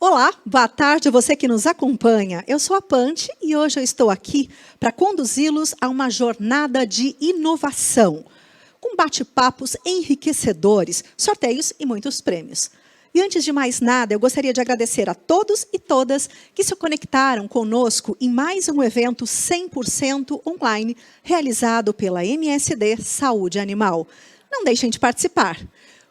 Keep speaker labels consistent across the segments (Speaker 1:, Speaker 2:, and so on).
Speaker 1: Olá, boa tarde a você que nos acompanha. Eu sou a Pante e hoje eu estou aqui para conduzi-los a uma jornada de inovação, com bate-papos enriquecedores, sorteios e muitos prêmios. E antes de mais nada, eu gostaria de agradecer a todos e todas que se conectaram conosco em mais um evento 100% online, realizado pela MSD Saúde Animal. Não deixem de participar.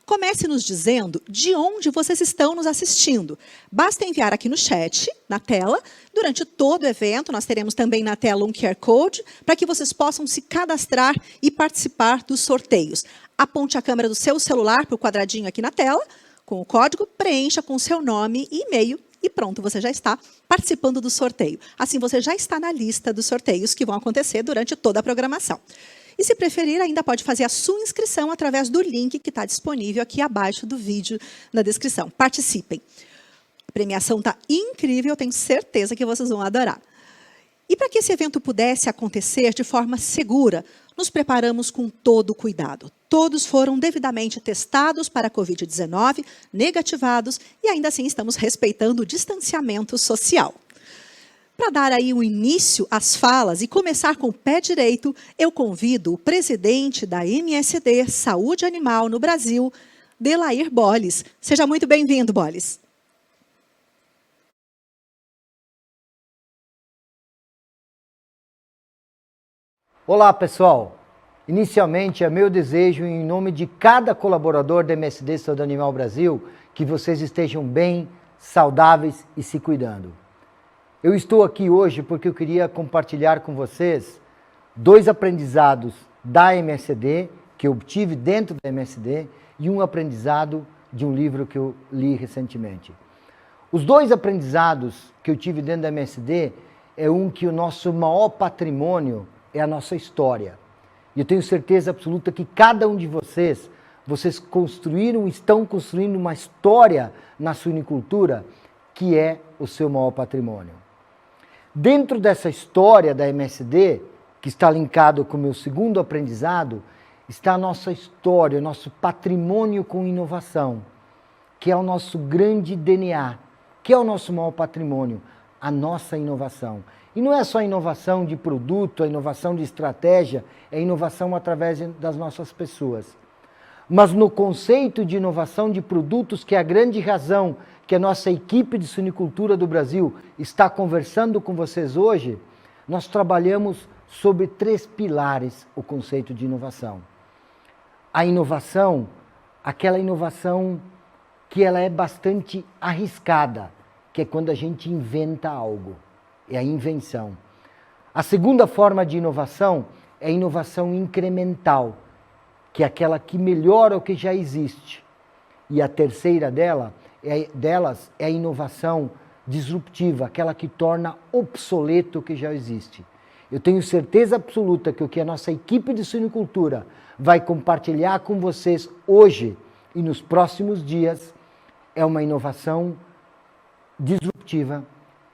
Speaker 1: Comece nos dizendo de onde vocês estão nos assistindo. Basta enviar aqui no chat, na tela. Durante todo o evento, nós teremos também na tela um QR Code para que vocês possam se cadastrar e participar dos sorteios. Aponte a câmera do seu celular para o quadradinho aqui na tela, com o código, preencha com seu nome e e-mail e pronto, você já está participando do sorteio. Assim, você já está na lista dos sorteios que vão acontecer durante toda a programação. E se preferir, ainda pode fazer a sua inscrição através do link que está disponível aqui abaixo do vídeo na descrição. Participem. A premiação está incrível, eu tenho certeza que vocês vão adorar. E para que esse evento pudesse acontecer de forma segura, nos preparamos com todo o cuidado. Todos foram devidamente testados para a Covid-19, negativados, e ainda assim estamos respeitando o distanciamento social. Para dar aí um início às falas e começar com o pé direito, eu convido o presidente da MSD Saúde Animal no Brasil, Delair Bolles. Seja muito bem-vindo, Bolles.
Speaker 2: Olá, pessoal. Inicialmente, é meu desejo, em nome de cada colaborador da MSD Saúde Animal Brasil, que vocês estejam bem, saudáveis e se cuidando. Eu estou aqui hoje porque eu queria compartilhar com vocês 2 aprendizados da MSD, que eu obtive dentro da MSD, e um aprendizado de um livro que eu li recentemente. Os 2 aprendizados que eu tive dentro da MSD é que o nosso maior patrimônio é a nossa história. E eu tenho certeza absoluta que cada um de vocês estão construindo uma história na suinicultura que é o seu maior patrimônio. Dentro dessa história da MSD, que está linkado com o meu segundo aprendizado, está a nossa história, o nosso patrimônio com inovação, que é o nosso grande DNA, que é o nosso maior patrimônio, a nossa inovação. E não é só inovação de produto, a inovação de estratégia, é inovação através das nossas pessoas. Mas no conceito de inovação de produtos, que é a grande razão que a nossa equipe de suinicultura do Brasil está conversando com vocês hoje, nós trabalhamos sobre 3 pilares o conceito de inovação. A inovação, aquela inovação que ela é bastante arriscada, que é quando a gente inventa algo, é a invenção. A segunda forma de inovação é a inovação incremental, que é aquela que melhora o que já existe. E a terceira delas é a inovação disruptiva, aquela que torna obsoleto o que já existe. Eu tenho certeza absoluta que o que a nossa equipe de suinicultura vai compartilhar com vocês hoje e nos próximos dias é uma inovação disruptiva,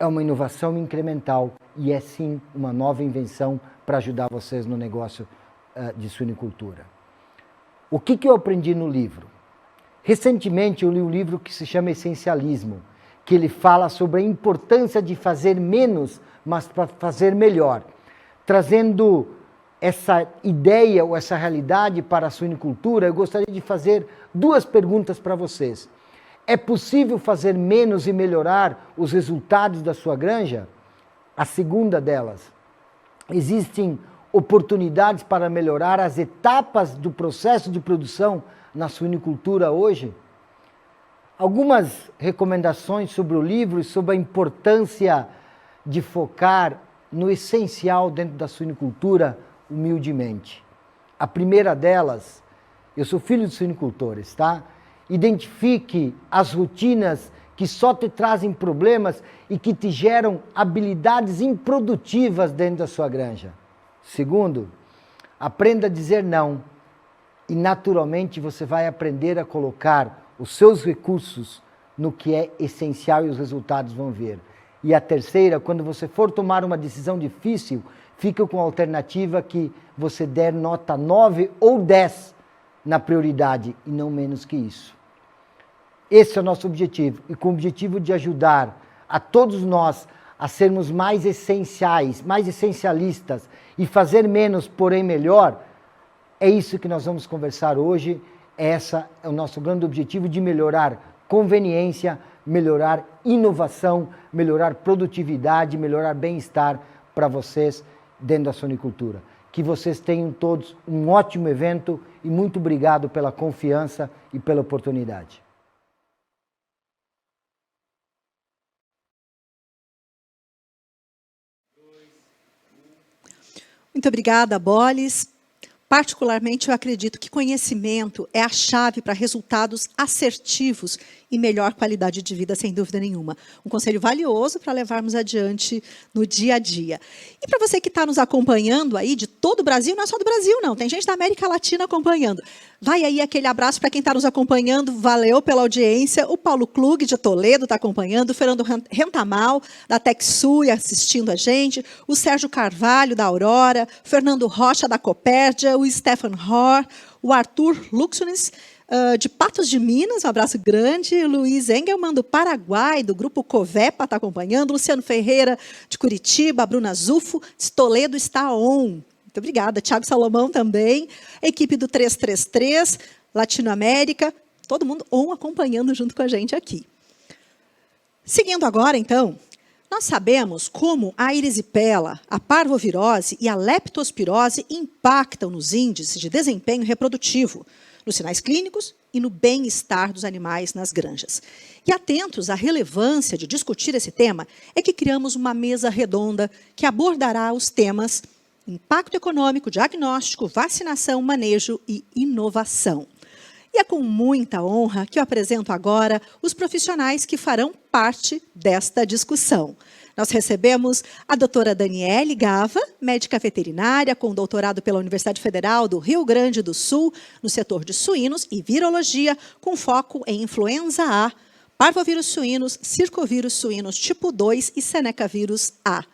Speaker 2: é uma inovação incremental e é sim uma nova invenção para ajudar vocês no negócio de suinicultura. O que eu aprendi no livro? Recentemente eu li um livro que se chama Essencialismo, que ele fala sobre a importância de fazer menos, mas para fazer melhor, trazendo essa ideia ou essa realidade para a suinicultura. Eu gostaria de fazer 2 perguntas para vocês. É possível fazer menos e melhorar os resultados da sua granja? A segunda delas, existem oportunidades para melhorar as etapas do processo de produção na suinicultura hoje? Algumas recomendações sobre o livro e sobre a importância de focar no essencial dentro da suinicultura, humildemente. A primeira delas, eu sou filho de suinicultores, tá? Identifique as rotinas que só te trazem problemas e que te geram habilidades improdutivas dentro da sua granja. Segundo, aprenda a dizer não e naturalmente você vai aprender a colocar os seus recursos no que é essencial e os resultados vão vir. E a terceira, quando você for tomar uma decisão difícil, fica com a alternativa que você der nota 9 ou 10 na prioridade e não menos que isso. Esse é o nosso objetivo, e com o objetivo de ajudar a todos nós a sermos mais essenciais, mais essencialistas e fazer menos, porém melhor. É isso que nós vamos conversar hoje. Esse é o nosso grande objetivo de melhorar conveniência, melhorar inovação, melhorar produtividade, melhorar bem-estar para vocês dentro da suinicultura. Que vocês tenham todos um ótimo evento e muito obrigado pela confiança e pela oportunidade.
Speaker 1: Muito obrigada, Bolis. Particularmente, eu acredito que conhecimento é a chave para resultados assertivos e melhor qualidade de vida, sem dúvida nenhuma. Um conselho valioso para levarmos adiante no dia a dia. E para você que está nos acompanhando aí de todo o Brasil, não é só do Brasil, não. Tem gente da América Latina acompanhando. Vai aí aquele abraço para quem está nos acompanhando. Valeu pela audiência. O Paulo Klug, de Toledo, está acompanhando. O Fernando Rentamal, da TechSui, assistindo a gente. O Sérgio Carvalho, da Aurora. O Fernando Rocha, da Copérdia. O Stefan Hor. O Arthur Luxunis, de Patos de Minas, um abraço grande. Luiz Engelmann, do Paraguai, do Grupo Covepa, está acompanhando. Luciano Ferreira, de Curitiba. A Bruna Zufo, de Toledo, está on. Muito obrigada. Tiago Salomão também. A equipe do 333, Latinoamérica. Todo mundo on acompanhando junto com a gente aqui. Seguindo agora, então, nós sabemos como a erisipela, a parvovirose e a leptospirose impactam nos índices de desempenho reprodutivo, nos sinais clínicos e no bem-estar dos animais nas granjas. E atentos à relevância de discutir esse tema, é que criamos uma mesa redonda que abordará os temas impacto econômico, diagnóstico, vacinação, manejo e inovação. E é com muita honra que eu apresento agora os profissionais que farão parte desta discussão. Nós recebemos a doutora Daniele Gava, médica veterinária com doutorado pela Universidade Federal do Rio Grande do Sul, no setor de suínos e virologia, com foco em influenza A, parvovírus suínos, circovírus suínos tipo 2 e senecavírus A.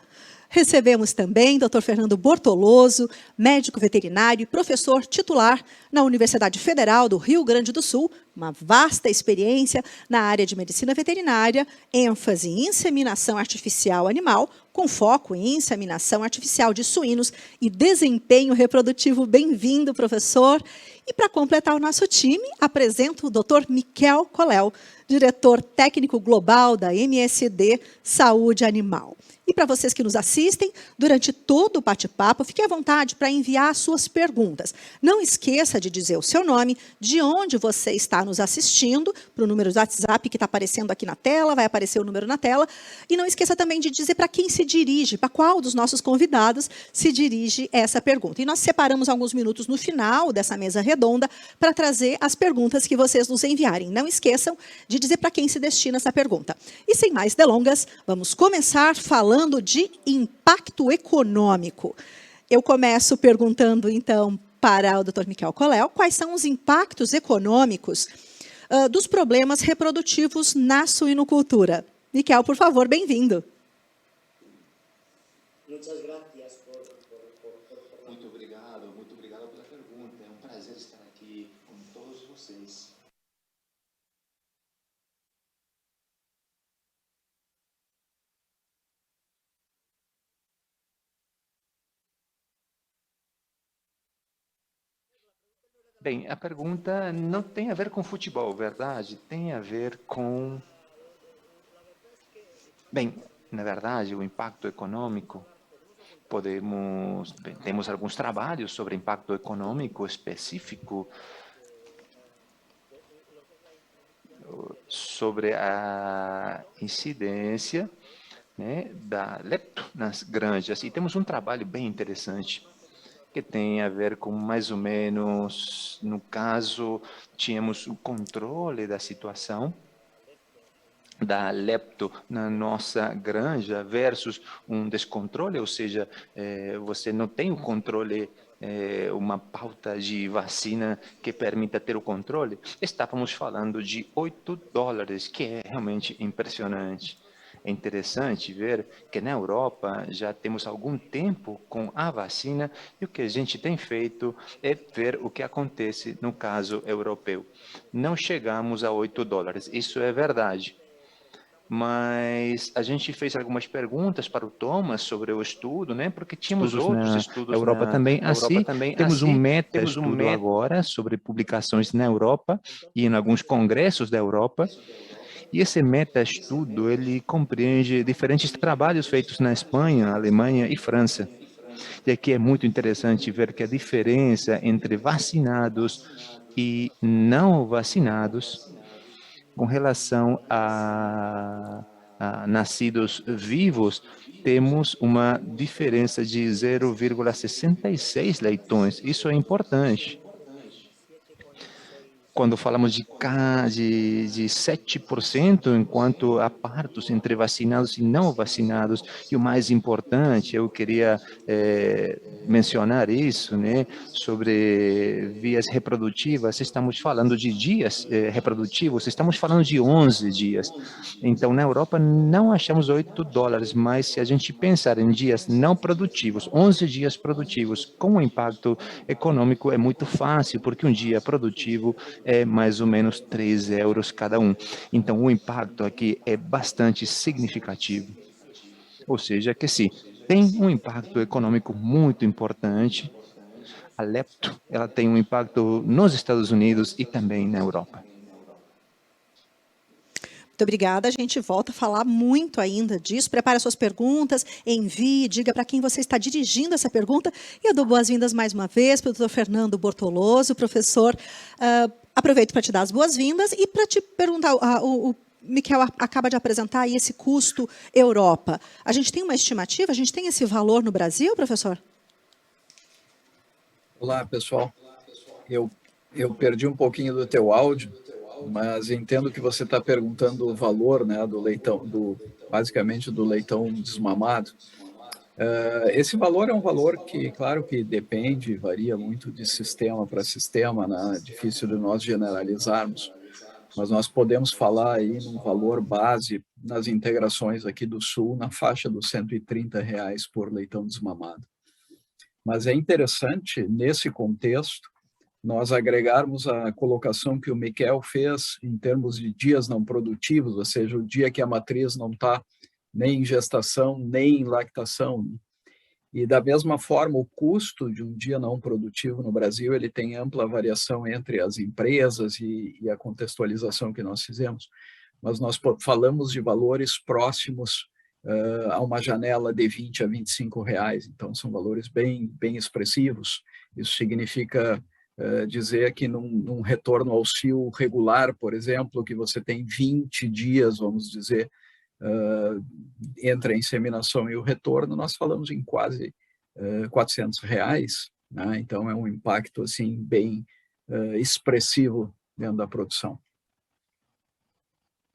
Speaker 1: Recebemos também Dr. Fernando Bortoloso, médico veterinário e professor titular na Universidade Federal do Rio Grande do Sul, uma vasta experiência na área de medicina veterinária, ênfase em inseminação artificial animal, com foco em inseminação artificial de suínos e desempenho reprodutivo. Bem-vindo, professor. E para completar o nosso time, apresento o Dr. Miquel Coléu, diretor técnico global da MSD Saúde Animal. E para vocês que nos assistem, durante todo o bate-papo, fique à vontade para enviar suas perguntas. Não esqueça de dizer o seu nome, de onde você está nos assistindo, para o número do WhatsApp que está aparecendo aqui na tela, vai aparecer o número na tela. E não esqueça também de dizer para quem se dirige, para qual dos nossos convidados se dirige essa pergunta. E nós separamos alguns minutos no final dessa mesa redonda para trazer as perguntas que vocês nos enviarem. Não esqueçam de dizer para quem se destina essa pergunta. E sem mais delongas, vamos começar falando de impacto econômico. Eu começo perguntando, então, para o Dr. Miquel Coléu, quais são os impactos econômicos dos problemas reprodutivos na suinocultura. Miquel, por favor, bem-vindo.
Speaker 3: Muito obrigado pela pergunta. É um prazer estar aqui com todos vocês. Bem, a pergunta não tem a ver com futebol, verdade? Tem a ver com... Bem, na verdade, o impacto econômico, temos alguns trabalhos sobre impacto econômico específico, sobre a incidência, né, da lepto nas granjas. E temos um trabalho bem interessante, que tem a ver com mais ou menos, no caso, tínhamos o controle da situação da lepto na nossa granja versus um descontrole, ou seja, você não tem o controle, uma pauta de vacina que permita ter o controle. Estávamos falando de $8, que é realmente impressionante. É interessante ver que na Europa já temos algum tempo com a vacina e o que a gente tem feito é ver o que acontece no caso europeu. Não chegamos a $8, isso é verdade. Mas a gente fez algumas perguntas para o Thomas sobre o estudo, né? Porque tínhamos outros estudos
Speaker 4: Europa
Speaker 3: na
Speaker 4: também.
Speaker 3: Europa
Speaker 4: Assim,
Speaker 3: também.
Speaker 4: temos um
Speaker 3: Temos um
Speaker 4: meta-estudo agora sobre publicações na Europa e em alguns congressos da Europa. E esse meta-estudo, ele compreende diferentes trabalhos feitos na Espanha, Alemanha e França. E aqui é muito interessante ver que a diferença entre vacinados e não vacinados com relação a nascidos vivos, temos uma diferença de 0,66 leitões. Isso é importante. Quando falamos de 7%, enquanto há partos entre vacinados e não vacinados. E o mais importante, eu queria mencionar isso, né, sobre vias reprodutivas. Estamos falando de dias reprodutivos, estamos falando de 11 dias. Então, na Europa, não achamos $8, mas se a gente pensar em dias não produtivos, 11 dias produtivos, com um impacto econômico é muito fácil, porque um dia produtivo é mais ou menos 3 euros cada um. Então, o impacto aqui é bastante significativo. Ou seja, que sim, tem um impacto econômico muito importante. A lepto, ela tem um impacto nos Estados Unidos e também na Europa.
Speaker 1: Muito obrigada. A gente volta a falar muito ainda disso. Prepare suas perguntas, envie, diga para quem você está dirigindo essa pergunta. E eu dou boas-vindas mais uma vez para o doutor Fernando Bortoloso, professor. Aproveito para te dar as boas-vindas e para te perguntar, o Miquel acaba de apresentar aí esse custo Europa. A gente tem uma estimativa? A gente tem esse valor no Brasil, professor?
Speaker 5: Olá, pessoal. Eu perdi um pouquinho do teu áudio, mas entendo que você está perguntando o valor, né, do leitão, basicamente do leitão desmamado. Esse valor é um valor que, claro que depende, varia muito de sistema para sistema, né? Difícil de nós generalizarmos, mas nós podemos falar aí num valor base nas integrações aqui do Sul, na faixa dos R$130 por leitão desmamado. Mas é interessante, nesse contexto, nós agregarmos a colocação que o Miquel fez em termos de dias não produtivos, ou seja, o dia que a matriz não está nem em gestação, nem em lactação. E da mesma forma, o custo de um dia não produtivo no Brasil, ele tem ampla variação entre as empresas e a contextualização que nós fizemos. Mas nós falamos de valores próximos a uma janela de R$20 a R$25, então são valores bem expressivos. Isso significa dizer que num retorno ao cio regular, por exemplo, que você tem 20 dias, vamos dizer, entre a inseminação e o retorno, nós falamos em quase R$400, né? Então é um impacto assim bem expressivo dentro da produção.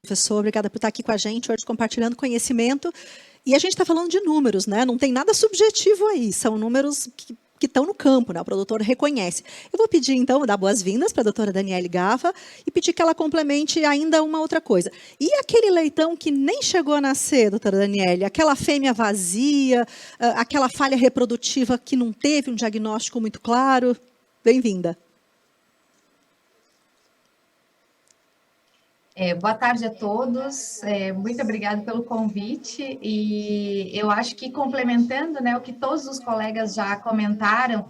Speaker 1: Professor, obrigada por estar aqui com a gente hoje compartilhando conhecimento. E a gente está falando de números, né? Não tem nada subjetivo aí, são números que estão no campo, né? O produtor reconhece. Eu vou pedir, então, dar boas-vindas para a doutora Daniele Gava e pedir que ela complemente ainda uma outra coisa. E aquele leitão que nem chegou a nascer, doutora Daniele, aquela fêmea vazia, aquela falha reprodutiva que não teve um diagnóstico muito claro? Bem-vinda.
Speaker 6: Boa tarde a todos, muito obrigada pelo convite, e eu acho que complementando, né, o que todos os colegas já comentaram,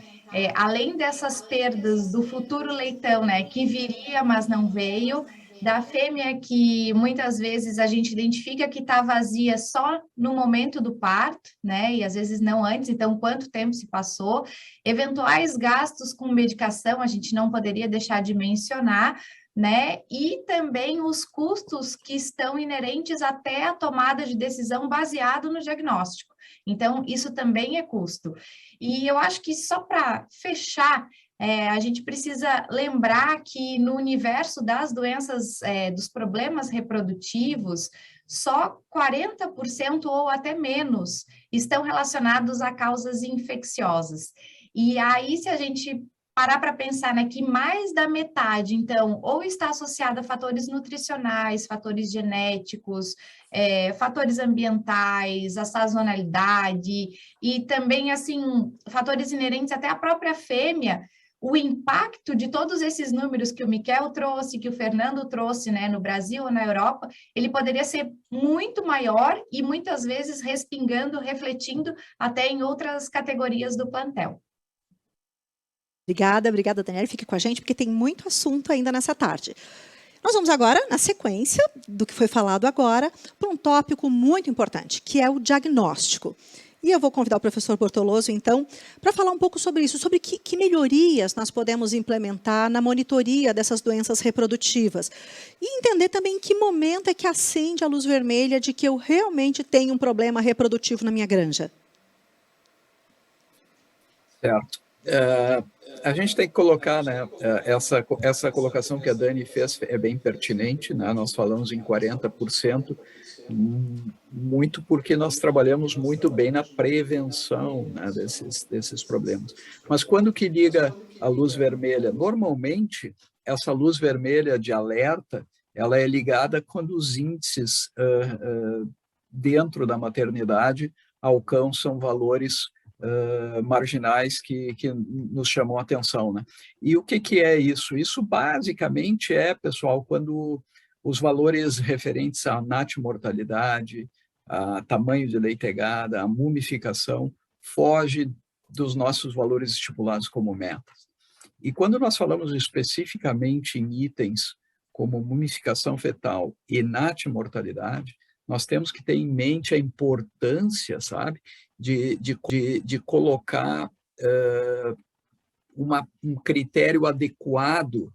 Speaker 6: além dessas perdas do futuro leitão, né, que viria, mas não veio, da fêmea que muitas vezes a gente identifica que está vazia só no momento do parto, né, e às vezes não antes, então quanto tempo se passou, eventuais gastos com medicação, a gente não poderia deixar de mencionar, né? E também os custos que estão inerentes até a tomada de decisão baseado no diagnóstico. Então, isso também é custo. E eu acho que só para fechar, a gente precisa lembrar que no universo das doenças, dos problemas reprodutivos, só 40% ou até menos estão relacionados a causas infecciosas. E aí, se a gente parar para pensar, né, que mais da metade, então, ou está associada a fatores nutricionais, fatores genéticos, fatores ambientais, a sazonalidade, e também, assim, fatores inerentes até à própria fêmea, o impacto de todos esses números que o Miquel trouxe, que o Fernando trouxe, né, no Brasil ou na Europa, ele poderia ser muito maior e muitas vezes respingando, refletindo até em outras categorias do plantel.
Speaker 1: Obrigada, Daniela. Fique com a gente, porque tem muito assunto ainda nessa tarde. Nós vamos agora, na sequência do que foi falado agora, para um tópico muito importante, que é o diagnóstico. E eu vou convidar o professor Bortoloso, então, para falar um pouco sobre isso, sobre que melhorias nós podemos implementar na monitoria dessas doenças reprodutivas. E entender também em que momento é que acende a luz vermelha de que eu realmente tenho um problema reprodutivo na minha granja.
Speaker 5: Certo. A gente tem que colocar, né, essa colocação que a Dani fez é bem pertinente, né? Nós falamos em 40%, muito porque nós trabalhamos muito bem na prevenção, né, desses problemas. Mas quando que liga a luz vermelha? Normalmente, essa luz vermelha de alerta, ela é ligada quando os índices dentro da maternidade alcançam valores marginais que nos chamam a atenção, né? E o que é isso? Isso basicamente pessoal, quando os valores referentes à natimortalidade, a tamanho de leitegada, a mumificação, foge dos nossos valores estipulados como metas. E quando nós falamos especificamente em itens como mumificação fetal e natimortalidade, nós temos que ter em mente a importância, sabe, de colocar um critério adequado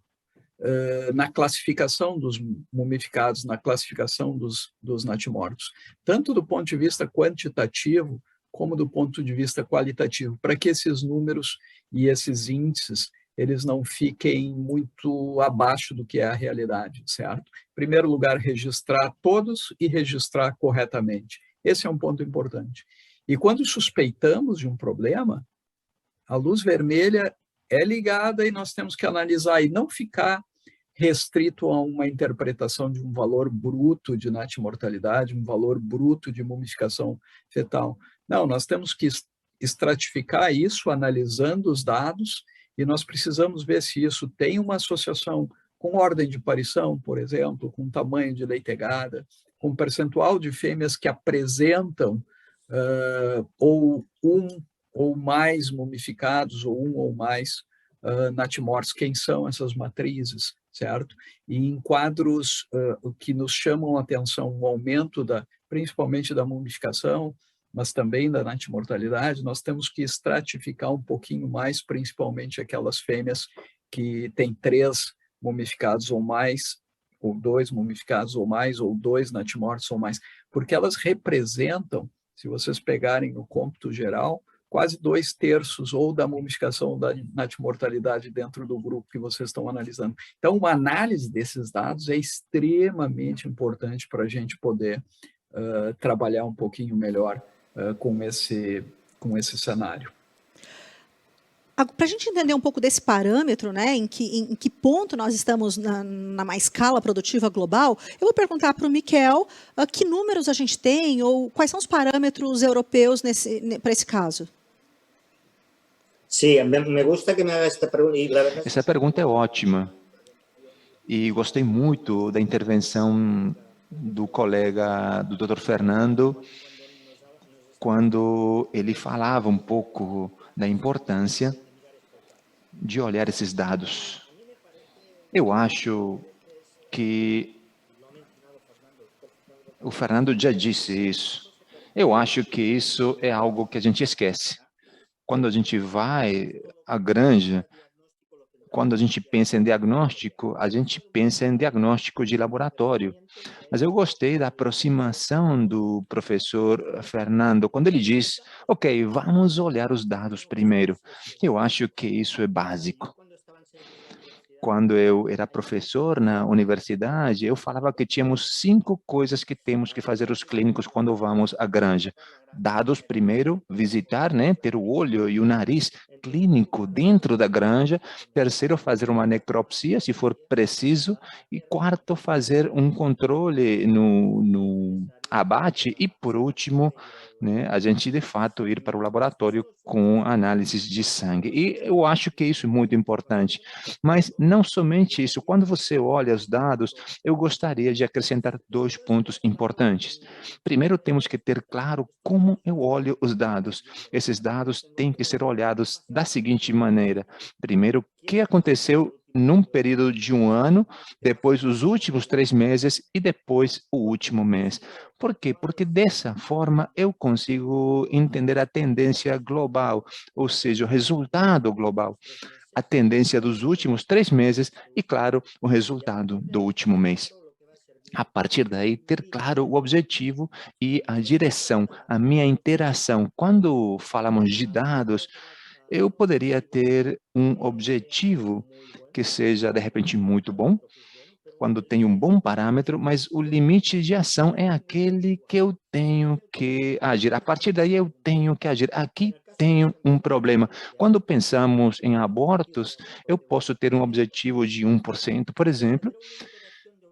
Speaker 5: na classificação dos mumificados, na classificação dos natimortos, tanto do ponto de vista quantitativo como do ponto de vista qualitativo, para que esses números e esses índices eles não fiquem muito abaixo do que é a realidade, certo? Em primeiro lugar, registrar todos e registrar corretamente. Esse é um ponto importante. E quando suspeitamos de um problema, a luz vermelha é ligada e nós temos que analisar e não ficar restrito a uma interpretação de um valor bruto de natimortalidade, um valor bruto de mumificação fetal. Não, nós temos que estratificar isso analisando os dados e nós precisamos ver se isso tem uma associação com ordem de aparição, por exemplo, com tamanho de leitegada, com percentual de fêmeas que apresentam ou um ou mais mumificados, ou um ou mais natimortos. Quem são essas matrizes, certo? E em quadros que nos chamam a atenção, o aumento principalmente da mumificação, mas também da natimortalidade, nós temos que estratificar um pouquinho mais, principalmente aquelas fêmeas que têm 3 mumificados ou mais, ou 2 mumificados ou mais, ou 2 natimortos ou mais, porque elas representam, se vocês pegarem no cômputo geral, quase 2/3 ou da mumificação ou da natimortalidade dentro do grupo que vocês estão analisando. Então, uma análise desses dados é extremamente importante para a gente poder trabalhar um pouquinho melhor com esse cenário.
Speaker 1: Para a gente entender um pouco desse parâmetro, né, em que ponto nós estamos na escala produtiva global, eu vou perguntar para o Miquel que números a gente tem ou quais são os parâmetros europeus para esse caso.
Speaker 7: Sim, me gusta que me haga esta pergunta.
Speaker 4: Essa pergunta é ótima. E gostei muito da intervenção do colega, do Dr. Fernando, quando ele falava um pouco da importância de olhar esses dados. Eu acho que o Fernando já disse isso. Eu acho que isso é algo que a gente esquece. Quando a gente vai à granja, quando a gente pensa em diagnóstico, a gente pensa em diagnóstico de laboratório. Mas eu gostei da aproximação do professor Fernando, quando ele diz, ok, vamos olhar os dados primeiro. Eu acho que isso é básico. quando eu era professor na universidade, eu falava que tínhamos 5 coisas que temos que fazer os clínicos quando vamos à granja. Dados, primeiro, visitar, né, ter o olho e o nariz clínico dentro da granja. Terceiro, fazer uma necropsia, se for preciso. E quarto, fazer um controle no abate. E, por último, né, a gente, de fato, ir para o laboratório com análises de sangue. E eu acho que isso é muito importante. Mas não somente isso. Quando você olha os dados, eu gostaria de acrescentar 2 pontos importantes. Primeiro, temos que ter claro como eu olho os dados. Esses dados têm que ser olhados da seguinte maneira. Primeiro, o que aconteceu num período de um ano, depois os últimos 3 meses e depois o último mês. Por quê? Porque dessa forma eu consigo entender a tendência global, ou seja, o resultado global, a tendência dos últimos 3 meses e, claro, o resultado do último mês. A partir daí, ter claro o objetivo e a direção, a minha interação. Quando falamos de dados, eu poderia ter um objetivo que seja, de repente, muito bom, quando tenho um bom parâmetro, mas o limite de ação é aquele que eu tenho que agir. A partir daí, eu tenho que agir. Aqui tenho um problema. Quando pensamos em abortos, eu posso ter um objetivo de 1%, por exemplo,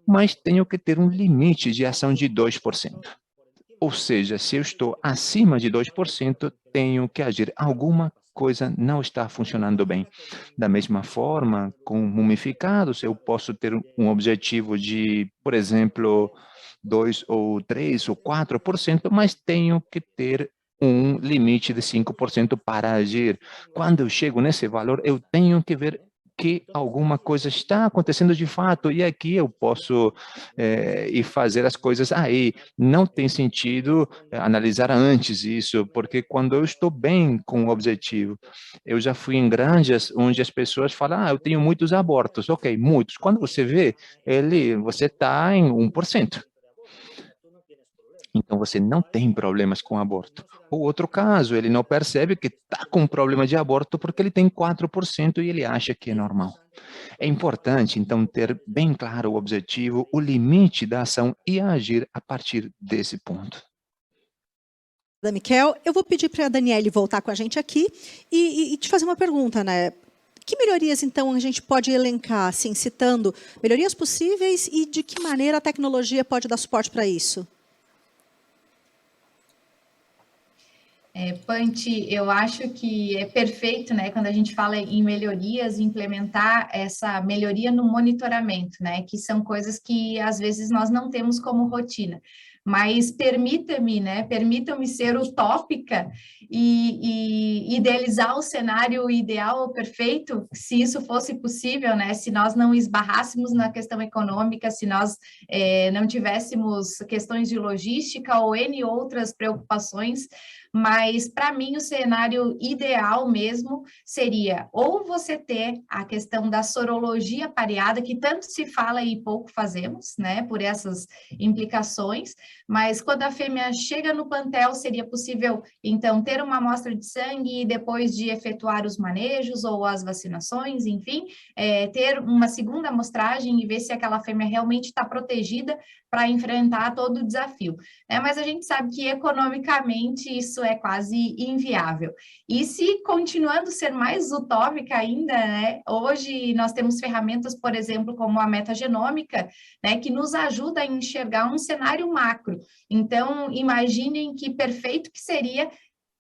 Speaker 4: mas tenho que ter um limite de ação de 2%. Ou seja, se eu estou acima de 2%, tenho que agir. Alguma coisa não está funcionando bem. Da mesma forma, com mumificados, eu posso ter um objetivo de, por exemplo, 2 ou 3 ou 4%, mas tenho que ter um limite de 5% para agir. Quando eu chego nesse valor, eu tenho que ver que alguma coisa está acontecendo de fato, e aqui eu posso ir fazer as coisas aí. Não tem sentido analisar antes isso, porque quando eu estou bem com o objetivo, eu já fui em granjas onde as pessoas falam, eu tenho muitos abortos. Ok, muitos. Quando você vê, você está em 1%. Então, você não tem problemas com aborto. O outro caso, ele não percebe que está com um problema de aborto porque ele tem 4% e ele acha que é normal. É importante, então, ter bem claro o objetivo, o limite da ação e agir a partir desse ponto.
Speaker 1: Miquel, eu vou pedir para a Daniele voltar com a gente aqui e te fazer uma pergunta, né? Que melhorias, então, a gente pode elencar, assim, citando melhorias possíveis e de que maneira a tecnologia pode dar suporte para isso?
Speaker 6: Panti, eu acho que é perfeito, né, quando a gente fala em melhorias, implementar essa melhoria no monitoramento, né, que são coisas que às vezes nós não temos como rotina. Mas permitam-me ser utópica e idealizar o cenário ideal ou perfeito, se isso fosse possível, né? Se nós não esbarrássemos na questão econômica, se nós não tivéssemos questões de logística ou N outras preocupações, mas para mim o cenário ideal mesmo seria ou você ter a questão da sorologia pareada, que tanto se fala e pouco fazemos, né, por essas implicações, mas quando a fêmea chega no plantel, seria possível, então, ter uma amostra de sangue e depois de efetuar os manejos ou as vacinações, enfim, ter uma segunda amostragem e ver se aquela fêmea realmente está protegida para enfrentar todo o desafio. Mas a gente sabe que economicamente isso é quase inviável. E se continuando ser mais utópica ainda, né, hoje nós temos ferramentas, por exemplo, como a metagenômica, né, que nos ajuda a enxergar um cenário macro. Então, imaginem que perfeito que seria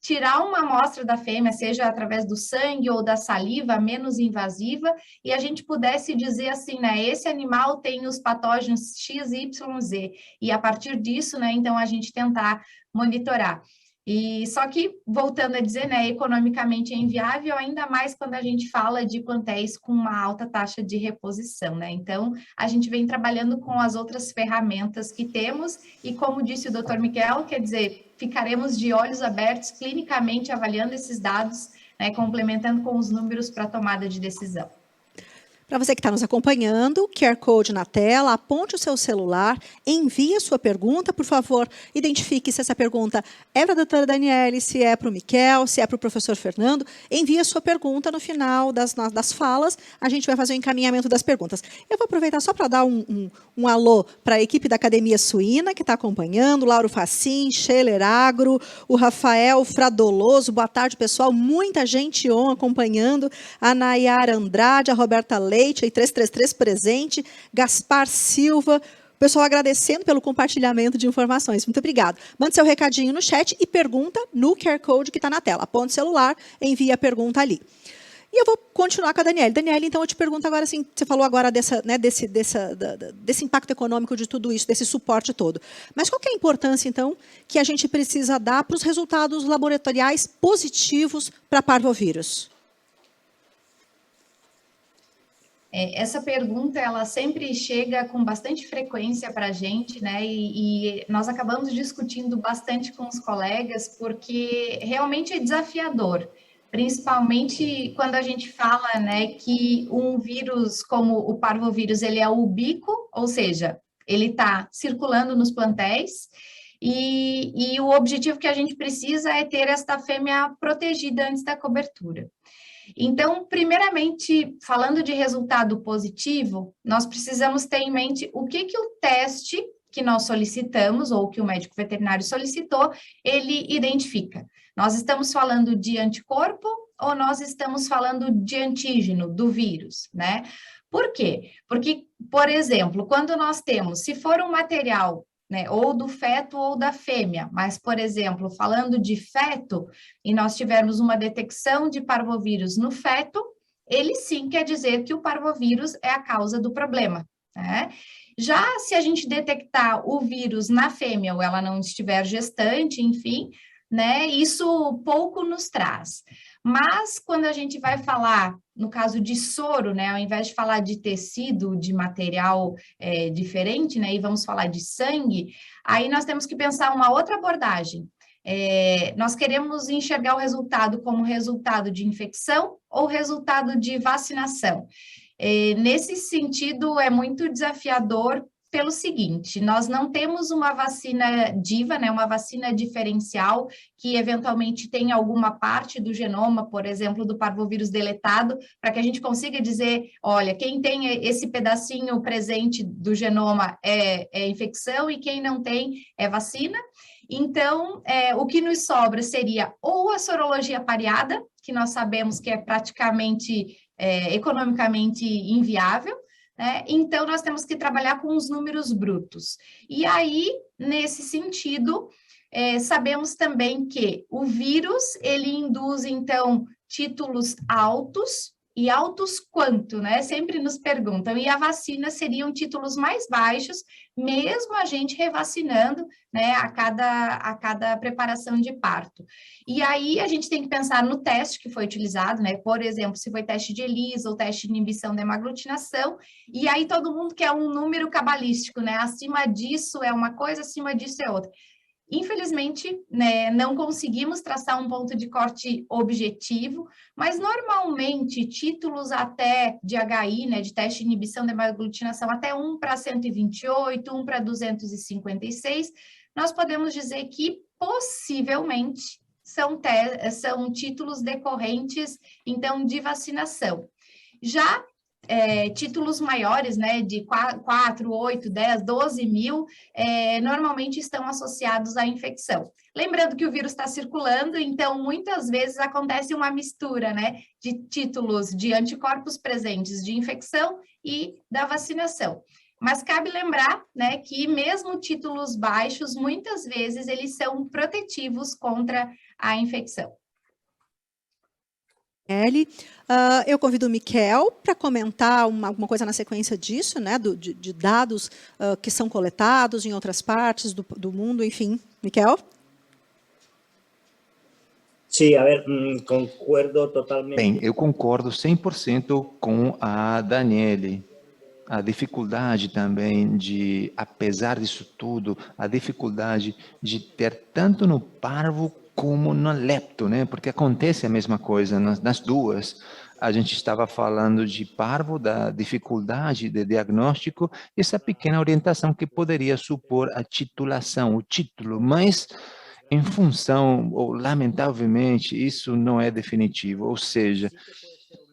Speaker 6: tirar uma amostra da fêmea, seja através do sangue ou da saliva menos invasiva, e a gente pudesse dizer assim, né, esse animal tem os patógenos X, Y, Z, e a partir disso, né, então a gente tentar monitorar. E só que, voltando a dizer, né, economicamente é inviável, ainda mais quando a gente fala de plantéis com uma alta taxa de reposição, né? Então, a gente vem trabalhando com as outras ferramentas que temos e, como disse o Dr. Miquel, quer dizer, ficaremos de olhos abertos clinicamente avaliando esses dados, né, complementando com os números para tomada de decisão.
Speaker 1: Para você que está nos acompanhando, QR Code na tela, aponte o seu celular, envie a sua pergunta, por favor, identifique se essa pergunta é para a doutora Daniele, se é para o Miquel, se é para o professor Fernando, envie a sua pergunta no final das falas, a gente vai fazer o encaminhamento das perguntas. Eu vou aproveitar só para dar um alô para a equipe da Academia Suína, que está acompanhando, Lauro Facim, Scheller Agro, o Rafael Fradoloso, boa tarde, pessoal, muita gente acompanhando, a Nayara Andrade, a Roberta Leite, aí 333 presente, Gaspar Silva, o pessoal agradecendo pelo compartilhamento de informações. Muito obrigado. Mande seu recadinho no chat e pergunta no QR Code que está na tela. Aponte o celular, envie a pergunta ali. E eu vou continuar com a Daniele. Daniele, então eu te pergunto agora, assim, você falou agora desse impacto econômico de tudo isso, desse suporte todo. Mas qual que é a importância, então, que a gente precisa dar para os resultados laboratoriais positivos para parvovírus?
Speaker 6: Essa pergunta, ela sempre chega com bastante frequência para a gente, né? E nós acabamos discutindo bastante com os colegas, porque realmente é desafiador, principalmente quando a gente fala, né, que um vírus como o parvovírus, ele é ubíquo, ou seja, ele está circulando nos plantéis, e o objetivo que a gente precisa é ter esta fêmea protegida antes da cobertura. Então, primeiramente, falando de resultado positivo, nós precisamos ter em mente o que o teste que nós solicitamos, ou que o médico veterinário solicitou, ele identifica. Nós estamos falando de anticorpo ou nós estamos falando de antígeno do vírus, né? Por quê? Porque, por exemplo, quando nós temos, se for um material, né, ou do feto ou da fêmea, mas, por exemplo, falando de feto, e nós tivermos uma detecção de parvovírus no feto, ele sim quer dizer que o parvovírus é a causa do problema, né? Já se a gente detectar o vírus na fêmea ou ela não estiver gestante, enfim, né, isso pouco nos traz. Mas quando a gente vai falar, no caso de soro, né, ao invés de falar de tecido, de material diferente, né, e vamos falar de sangue, aí nós temos que pensar uma outra abordagem. Nós queremos enxergar o resultado como resultado de infecção ou resultado de vacinação. Nesse sentido, é muito desafiador pelo seguinte, nós não temos uma vacina diva, né, uma vacina diferencial que eventualmente tenha alguma parte do genoma, por exemplo, do parvovírus deletado, para que a gente consiga dizer, olha, quem tem esse pedacinho presente do genoma é infecção e quem não tem é vacina. Então, o que nos sobra seria ou a sorologia pareada, que nós sabemos que é praticamente economicamente inviável, né? Então, nós temos que trabalhar com os números brutos. E aí, nesse sentido, sabemos também que o vírus, ele induz, então, títulos altos, e altos quanto, né? Sempre nos perguntam. E a vacina seriam títulos mais baixos, mesmo a gente revacinando, né, a cada preparação de parto. E aí a gente tem que pensar no teste que foi utilizado, né? Por exemplo, se foi teste de ELISA ou teste de inibição da hemaglutinação, e aí todo mundo quer um número cabalístico, né? Acima disso é uma coisa, acima disso é outra. Infelizmente, né, não conseguimos traçar um ponto de corte objetivo, mas normalmente títulos até de HI, né, de teste de inibição da hemaglutinação, até 1 para 128, 1 para 256, nós podemos dizer que possivelmente são títulos decorrentes, então, de vacinação. Já títulos maiores, né, de 4, 8, 10, 12 mil, normalmente estão associados à infecção. Lembrando que o vírus está circulando, então muitas vezes acontece uma mistura, né, de títulos de anticorpos presentes de infecção e da vacinação. Mas cabe lembrar, né, que mesmo títulos baixos, muitas vezes eles são protetivos contra a infecção.
Speaker 1: Eu convido o Miquel para comentar alguma coisa na sequência disso, né, de dados que são coletados em outras partes do mundo, enfim. Miquel?
Speaker 7: Sim, a ver, concordo totalmente.
Speaker 4: Bem, eu concordo 100% com a Daniele. A dificuldade também de, apesar disso tudo, a dificuldade de ter tanto no parvo como no lepto, né? Porque acontece a mesma coisa nas duas. a gente estava falando de parvo, da dificuldade de diagnóstico, essa pequena orientação que poderia supor a titulação, o título, mas em função, ou lamentavelmente, isso não é definitivo, ou seja,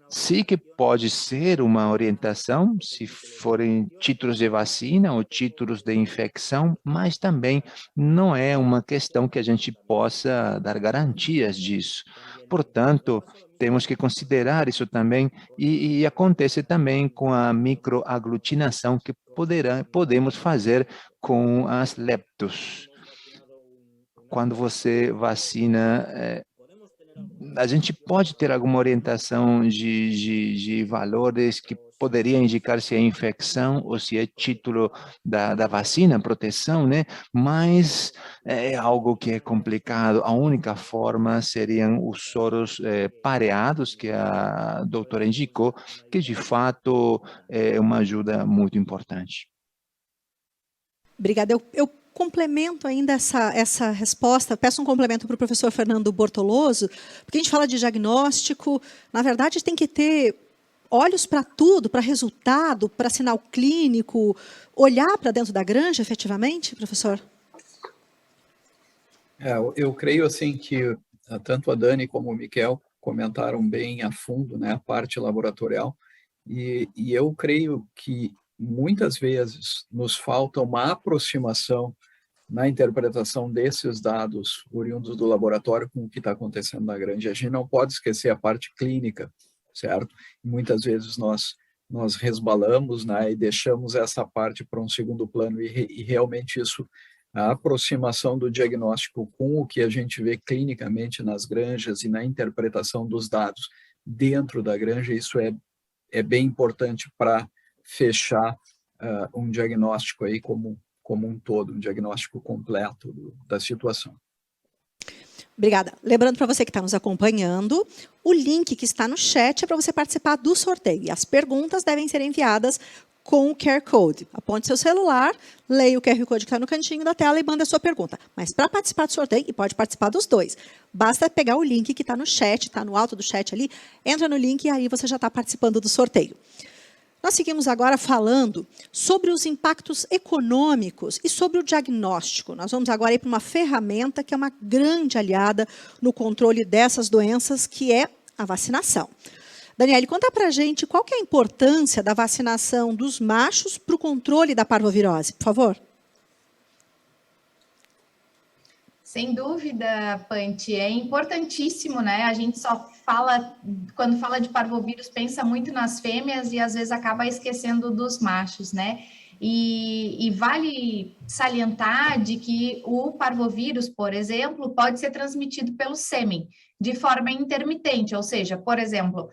Speaker 4: sim que pode ser uma orientação, se forem títulos de vacina ou títulos de infecção, mas também não é uma questão que a gente possa dar garantias disso. Portanto, temos que considerar isso também, e acontece também com a microaglutinação que podemos fazer com as leptos. Quando você vacina, a gente pode ter alguma orientação de valores que poderia indicar se é infecção ou se é título da vacina, proteção, né? Mas é algo que é complicado. A única forma seriam os soros pareados, que a doutora indicou, que de fato é uma ajuda muito importante.
Speaker 1: Obrigada. Eu complemento ainda essa resposta, peço um complemento para o professor Fernando Bortoloso, porque a gente fala de diagnóstico, na verdade tem que ter olhos para tudo, para resultado, para sinal clínico, olhar para dentro da granja, efetivamente, professor?
Speaker 5: Eu creio assim que tanto a Dani como o Miquel comentaram bem a fundo, né, a parte laboratorial, e eu creio que muitas vezes nos falta uma aproximação na interpretação desses dados oriundos do laboratório com o que está acontecendo na granja. A gente não pode esquecer a parte clínica, certo? Muitas vezes nós resbalamos, né, e deixamos essa parte para um segundo plano, e realmente isso, a aproximação do diagnóstico com o que a gente vê clinicamente nas granjas e na interpretação dos dados dentro da granja, isso é bem importante para fechar um diagnóstico aí como um todo, um diagnóstico completo da situação.
Speaker 1: Obrigada. Lembrando para você que está nos acompanhando, o link que está no chat é para você participar do sorteio. E as perguntas devem ser enviadas com o QR Code. Aponte seu celular, leia o QR Code que está no cantinho da tela e manda a sua pergunta. Mas para participar do sorteio, e pode participar dos dois, basta pegar o link que está no chat, está no alto do chat ali, entra no link e aí você já está participando do sorteio. Nós seguimos agora falando sobre os impactos econômicos e sobre o diagnóstico. Nós vamos agora ir para uma ferramenta que é uma grande aliada no controle dessas doenças, que é a vacinação. Daniele, conta para a gente qual que é a importância da vacinação dos machos para o controle da parvovirose, por favor.
Speaker 6: Sem dúvida, Panti, é importantíssimo, né? A gente só fala, quando fala de parvovírus, pensa muito nas fêmeas e às vezes acaba esquecendo dos machos, né? E vale salientar de que o parvovírus, por exemplo, pode ser transmitido pelo sêmen, de forma intermitente, ou seja, por exemplo,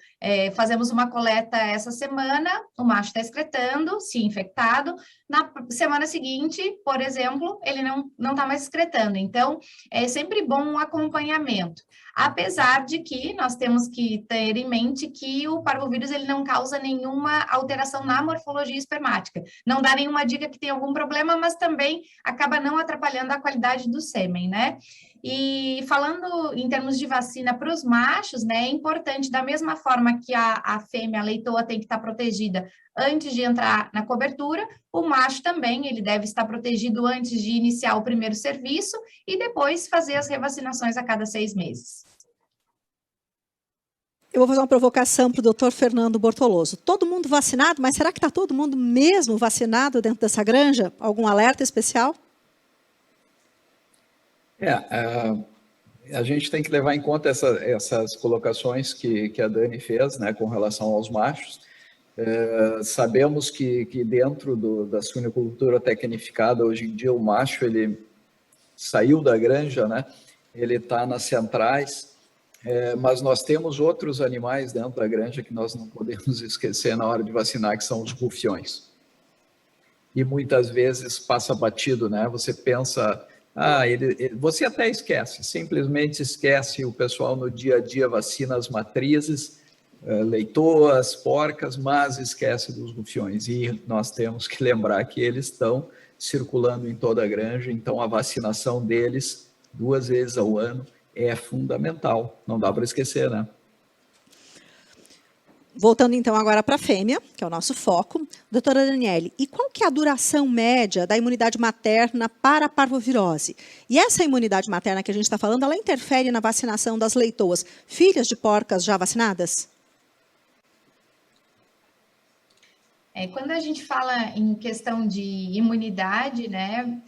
Speaker 6: fazemos uma coleta essa semana, o macho está excretando, se infectado, na semana seguinte, por exemplo, ele não está mais excretando. Então, é sempre bom um acompanhamento. Apesar de que nós temos que ter em mente que o parvovírus ele não causa nenhuma alteração na morfologia espermática. Não dá nenhuma dica que tem algum problema, mas também acaba não atrapalhando a qualidade do sêmen, né? E falando em termos de vacina para os machos, né, é importante, da mesma forma que a fêmea, a leitoa, tem que estar protegida antes de entrar na cobertura, o macho também, ele deve estar protegido antes de iniciar o primeiro serviço e depois fazer as revacinações a cada 6 meses.
Speaker 1: Eu vou fazer uma provocação para o doutor Fernando Bortoloso. Todo mundo vacinado, mas será que está todo mundo mesmo vacinado dentro dessa granja? Algum alerta especial?
Speaker 5: A gente tem que levar em conta essas colocações que a Dani fez, né, com relação aos machos. Sabemos que dentro da suinocultura tecnificada, hoje em dia, o macho ele saiu da granja, né, ele está nas centrais, mas nós temos outros animais dentro da granja que nós não podemos esquecer na hora de vacinar, que são os rufiões. E muitas vezes passa batido, né? Você pensa... você até esquece, simplesmente esquece. O pessoal no dia a dia vacina as matrizes, leitoas, porcas, mas esquece dos rufiões. E nós temos que lembrar que eles estão circulando em toda a granja, então a vacinação deles 2 vezes ao ano é fundamental. Não dá para esquecer, né?
Speaker 1: Voltando então agora para a fêmea, que é o nosso foco. Doutora Daniele, e qual que é a duração média da imunidade materna para a parvovirose? E essa imunidade materna que a gente está falando, ela interfere na vacinação das leitoas, filhas de porcas já vacinadas?
Speaker 6: Quando a gente fala em questão de imunidade, né,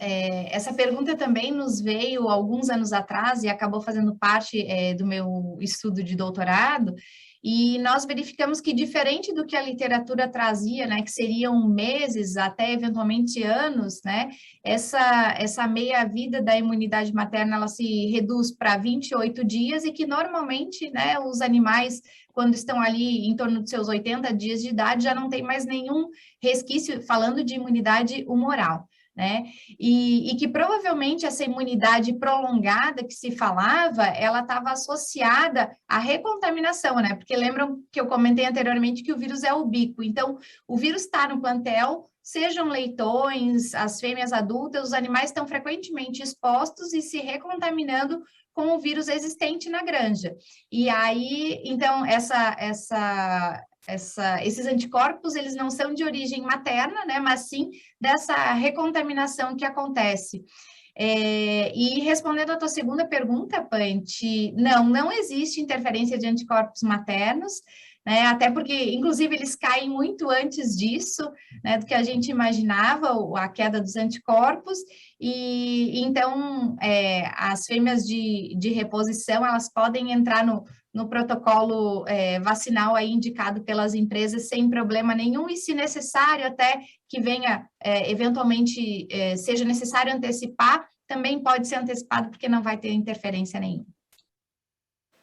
Speaker 6: essa pergunta também nos veio alguns anos atrás e acabou fazendo parte do meu estudo de doutorado, e nós verificamos que, diferente do que a literatura trazia, né, que seriam meses até eventualmente anos, né, essa meia-vida da imunidade materna, ela se reduz para 28 dias e que normalmente, né, os animais, quando estão ali em torno de seus 80 dias de idade, já não tem mais nenhum resquício, falando de imunidade humoral, né? E que provavelmente essa imunidade prolongada que se falava, ela estava associada à recontaminação, né? Porque lembram que eu comentei anteriormente que o vírus é ubíquo, então o vírus está no plantel, sejam leitões, as fêmeas adultas, os animais estão frequentemente expostos e se recontaminando com o vírus existente na granja. E aí, então, esses anticorpos, eles não são de origem materna, né, mas sim dessa recontaminação que acontece. E respondendo a tua segunda pergunta, Panti, não existe interferência de anticorpos maternos, né, até porque, inclusive, eles caem muito antes disso, né, do que a gente imaginava, a queda dos anticorpos, e então as fêmeas de reposição, elas podem entrar no protocolo vacinal aí indicado pelas empresas sem problema nenhum, e se necessário até que venha, eventualmente, seja necessário antecipar, também pode ser antecipado porque não vai ter interferência nenhuma.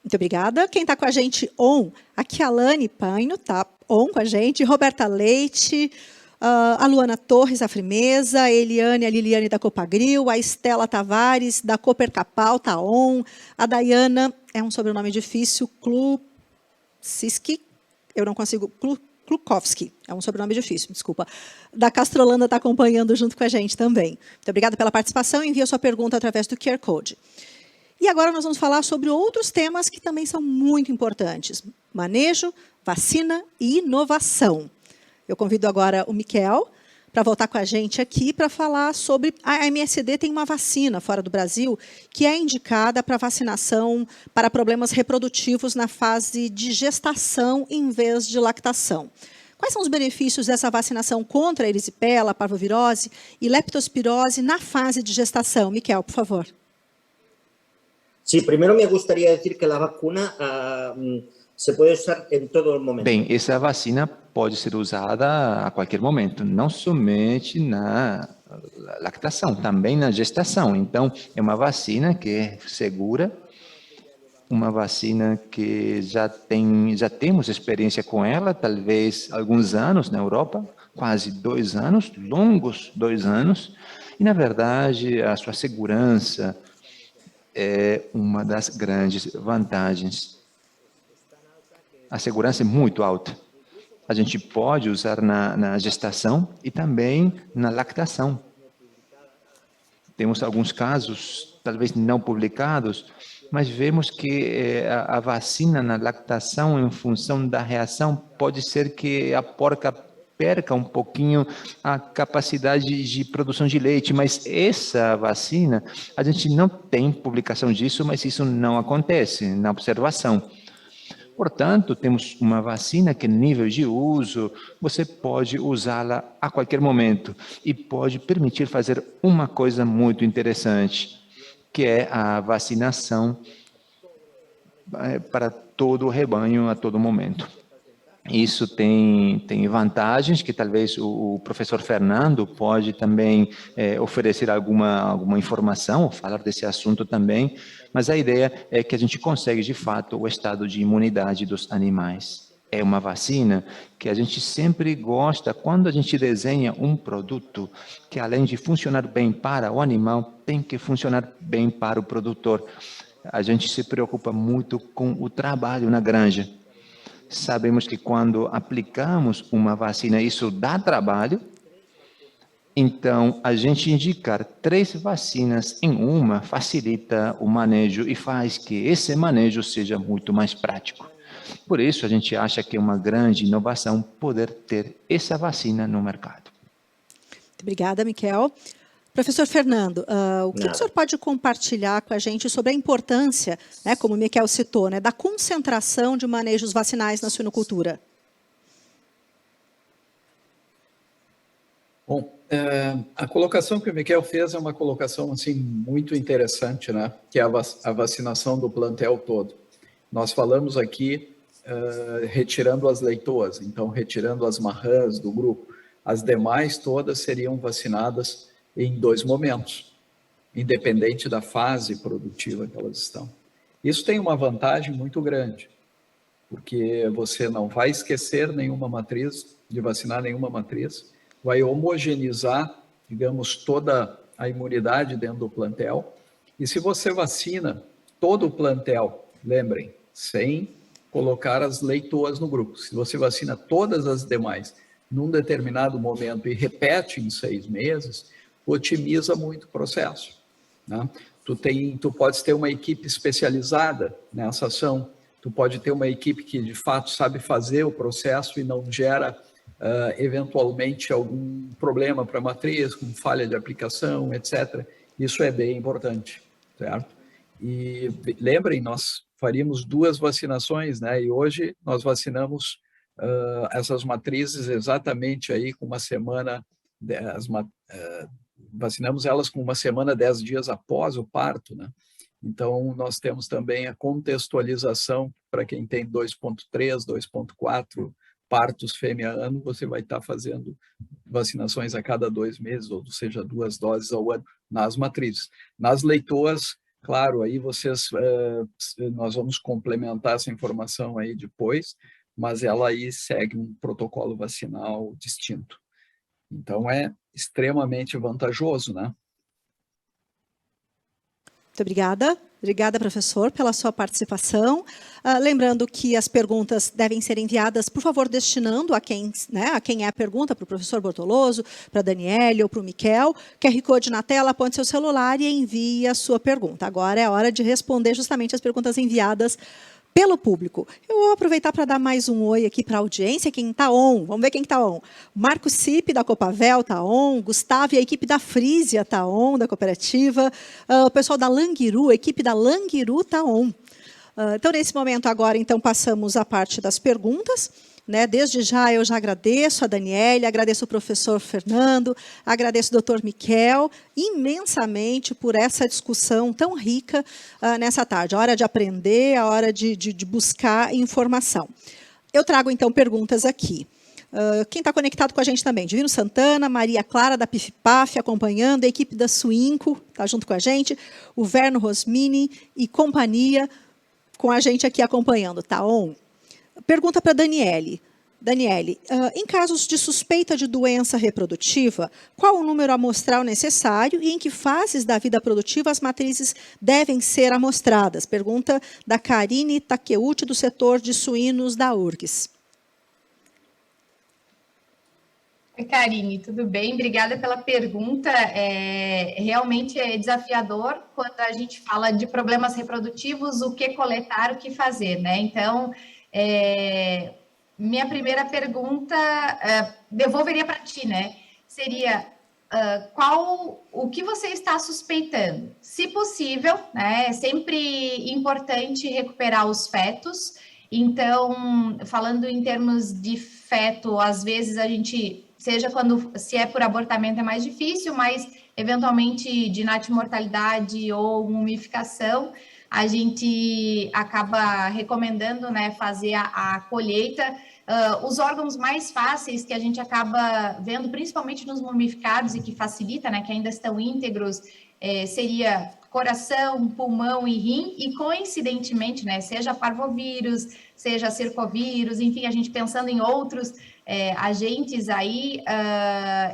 Speaker 1: Muito obrigada. Quem está com a gente aqui a Alane Paino, está com a gente, Roberta Leite, a Luana Torres, a Frimeza, a Eliane, a Liliane da Copagril, a Estela Tavares, da Cooper Capal, está a Dayana, é um sobrenome difícil, Klusiski, eu não consigo, Klukowski, é um sobrenome difícil, desculpa. Da Castrolanda está acompanhando junto com a gente também. Muito obrigada pela participação, envia sua pergunta através do QR Code. E agora nós vamos falar sobre outros temas que também são muito importantes. Manejo, vacina e inovação. Eu convido agora o Miquel para voltar com a gente aqui para falar sobre... A MSD tem uma vacina fora do Brasil que é indicada para vacinação para problemas reprodutivos na fase de gestação em vez de lactação. Quais são os benefícios dessa vacinação contra a erisipela, parvovirose e leptospirose na fase de gestação? Miquel, por favor.
Speaker 7: Sí, primero me gustaría decir que la vacuna se puede usar en todo momento.
Speaker 4: Bem, essa vacina pode ser usada a qualquer momento, não somente na lactação, também na gestação. Então, é uma vacina que é segura, uma vacina que já temos experiência com ela, talvez alguns anos na Europa, quase 2 anos, longos 2 anos, e, na verdade, a sua segurança é uma das grandes vantagens. A segurança é muito alta. A gente pode usar na gestação e também na lactação. Temos alguns casos, talvez não publicados, mas vemos que a vacina na lactação, em função da reação, pode ser que a porca perca um pouquinho a capacidade de produção de leite, mas essa vacina, a gente não tem publicação disso, mas isso não acontece na observação. Portanto, temos uma vacina que, nível de uso, você pode usá-la a qualquer momento e pode permitir fazer uma coisa muito interessante, que é a vacinação para todo o rebanho a todo momento. Isso tem vantagens que talvez o professor Fernando pode também oferecer alguma informação, ou falar desse assunto também, mas a ideia é que a gente consegue, de fato, o estado de imunidade dos animais. É uma vacina que a gente sempre gosta, quando a gente desenha um produto que, além de funcionar bem para o animal, tem que funcionar bem para o produtor. A gente se preocupa muito com o trabalho na granja. Sabemos que quando aplicamos uma vacina, isso dá trabalho. Então, a gente indicar 3 vacinas em uma facilita o manejo e faz que esse manejo seja muito mais prático.
Speaker 3: Por isso, a gente acha que é uma grande inovação poder ter essa vacina no mercado.
Speaker 1: Muito obrigada, Miquel. Professor Fernando, o que o senhor pode compartilhar com a gente sobre a importância, né, como o Miquel citou, né, da concentração de manejos vacinais na suinocultura?
Speaker 5: Bom, a colocação que o Miquel fez é uma colocação assim, muito interessante, né? Que é a vacinação do plantel todo. Nós falamos aqui retirando as leitoas, então retirando as marrãs do grupo. As demais todas seriam vacinadas em 2 momentos, independente da fase produtiva que elas estão. Isso tem uma vantagem muito grande, porque você não vai esquecer nenhuma matriz, de vacinar nenhuma matriz, vai homogeneizar, digamos, toda a imunidade dentro do plantel. E se você vacina todo o plantel, lembrem, sem colocar as leitoas no grupo. Se você vacina todas as demais num determinado momento e repete em 6 meses, otimiza muito o processo, né? Tu pode ter uma equipe especializada nessa ação, tu pode ter uma equipe que de fato sabe fazer o processo e não gera eventualmente algum problema para a matriz, com falha de aplicação, etc. Isso é bem importante, certo? E lembrem, nós faríamos 2 vacinações, né? E hoje nós vacinamos essas matrizes exatamente aí com uma semana, vacinamos elas com uma semana, 10 dias após o parto, né? Então, nós temos também a contextualização para quem tem 2.3, 2.4 partos fêmea-ano, você vai estar fazendo vacinações a cada 2 meses, ou seja, 2 doses ao ano nas matrizes. Nas leitoas, claro, aí nós vamos complementar essa informação aí depois, mas ela aí segue um protocolo vacinal distinto. Então, é extremamente vantajoso, né?
Speaker 1: Muito obrigada. Obrigada, professor, pela sua participação. Lembrando que as perguntas devem ser enviadas, por favor, destinando a quem é a pergunta, para o professor Bortoloso, para a Daniele ou para o Miquel. QR Code na tela, aponte seu celular e envie a sua pergunta. Agora é a hora de responder justamente as perguntas enviadas pelo público. Eu vou aproveitar para dar mais um oi aqui para a audiência, quem está on. Vamos ver quem está on. Marco Cipe, da Copavel, está on. Gustavo e a equipe da Frisia está on, da cooperativa. O pessoal da Languiru, a equipe da Languiru está on. Então, nesse momento agora, então, passamos à parte das perguntas. Né? Desde já, eu já agradeço a Daniele, agradeço o professor Fernando, agradeço o doutor Miquel imensamente por essa discussão tão rica nessa tarde. A hora de aprender, a hora de buscar informação. Eu trago, então, perguntas aqui. Quem está conectado com a gente também? Divino Santana, Maria Clara, da PIFPAF, acompanhando, a equipe da Suinco, está junto com a gente, o Verno Rosmini e companhia com a gente aqui acompanhando. Está on? Pergunta para a Daniele. Daniele, em casos de suspeita de doença reprodutiva, qual o número amostral necessário e em que fases da vida produtiva as matrizes devem ser amostradas? Pergunta da Karine Takeuchi, do setor de suínos da URGS.
Speaker 6: Oi, Karine, tudo bem? Obrigada pela pergunta. Realmente é desafiador quando a gente fala de problemas reprodutivos, o que coletar, o que fazer, né? Então, minha primeira pergunta, devolveria para ti, né? Seria, o que você está suspeitando? Se possível, né? É sempre importante recuperar os fetos. Então, falando em termos de feto, às vezes a gente, se é por abortamento é mais difícil, mas eventualmente de natimortalidade ou mumificação, a gente acaba recomendando, né, fazer a colheita. Os órgãos mais fáceis que a gente acaba vendo, principalmente nos mumificados e que facilita, né, que ainda estão íntegros, seria coração, pulmão e rim, e coincidentemente, né, seja parvovírus, seja cercovírus, enfim, a gente pensando em outros agentes aí,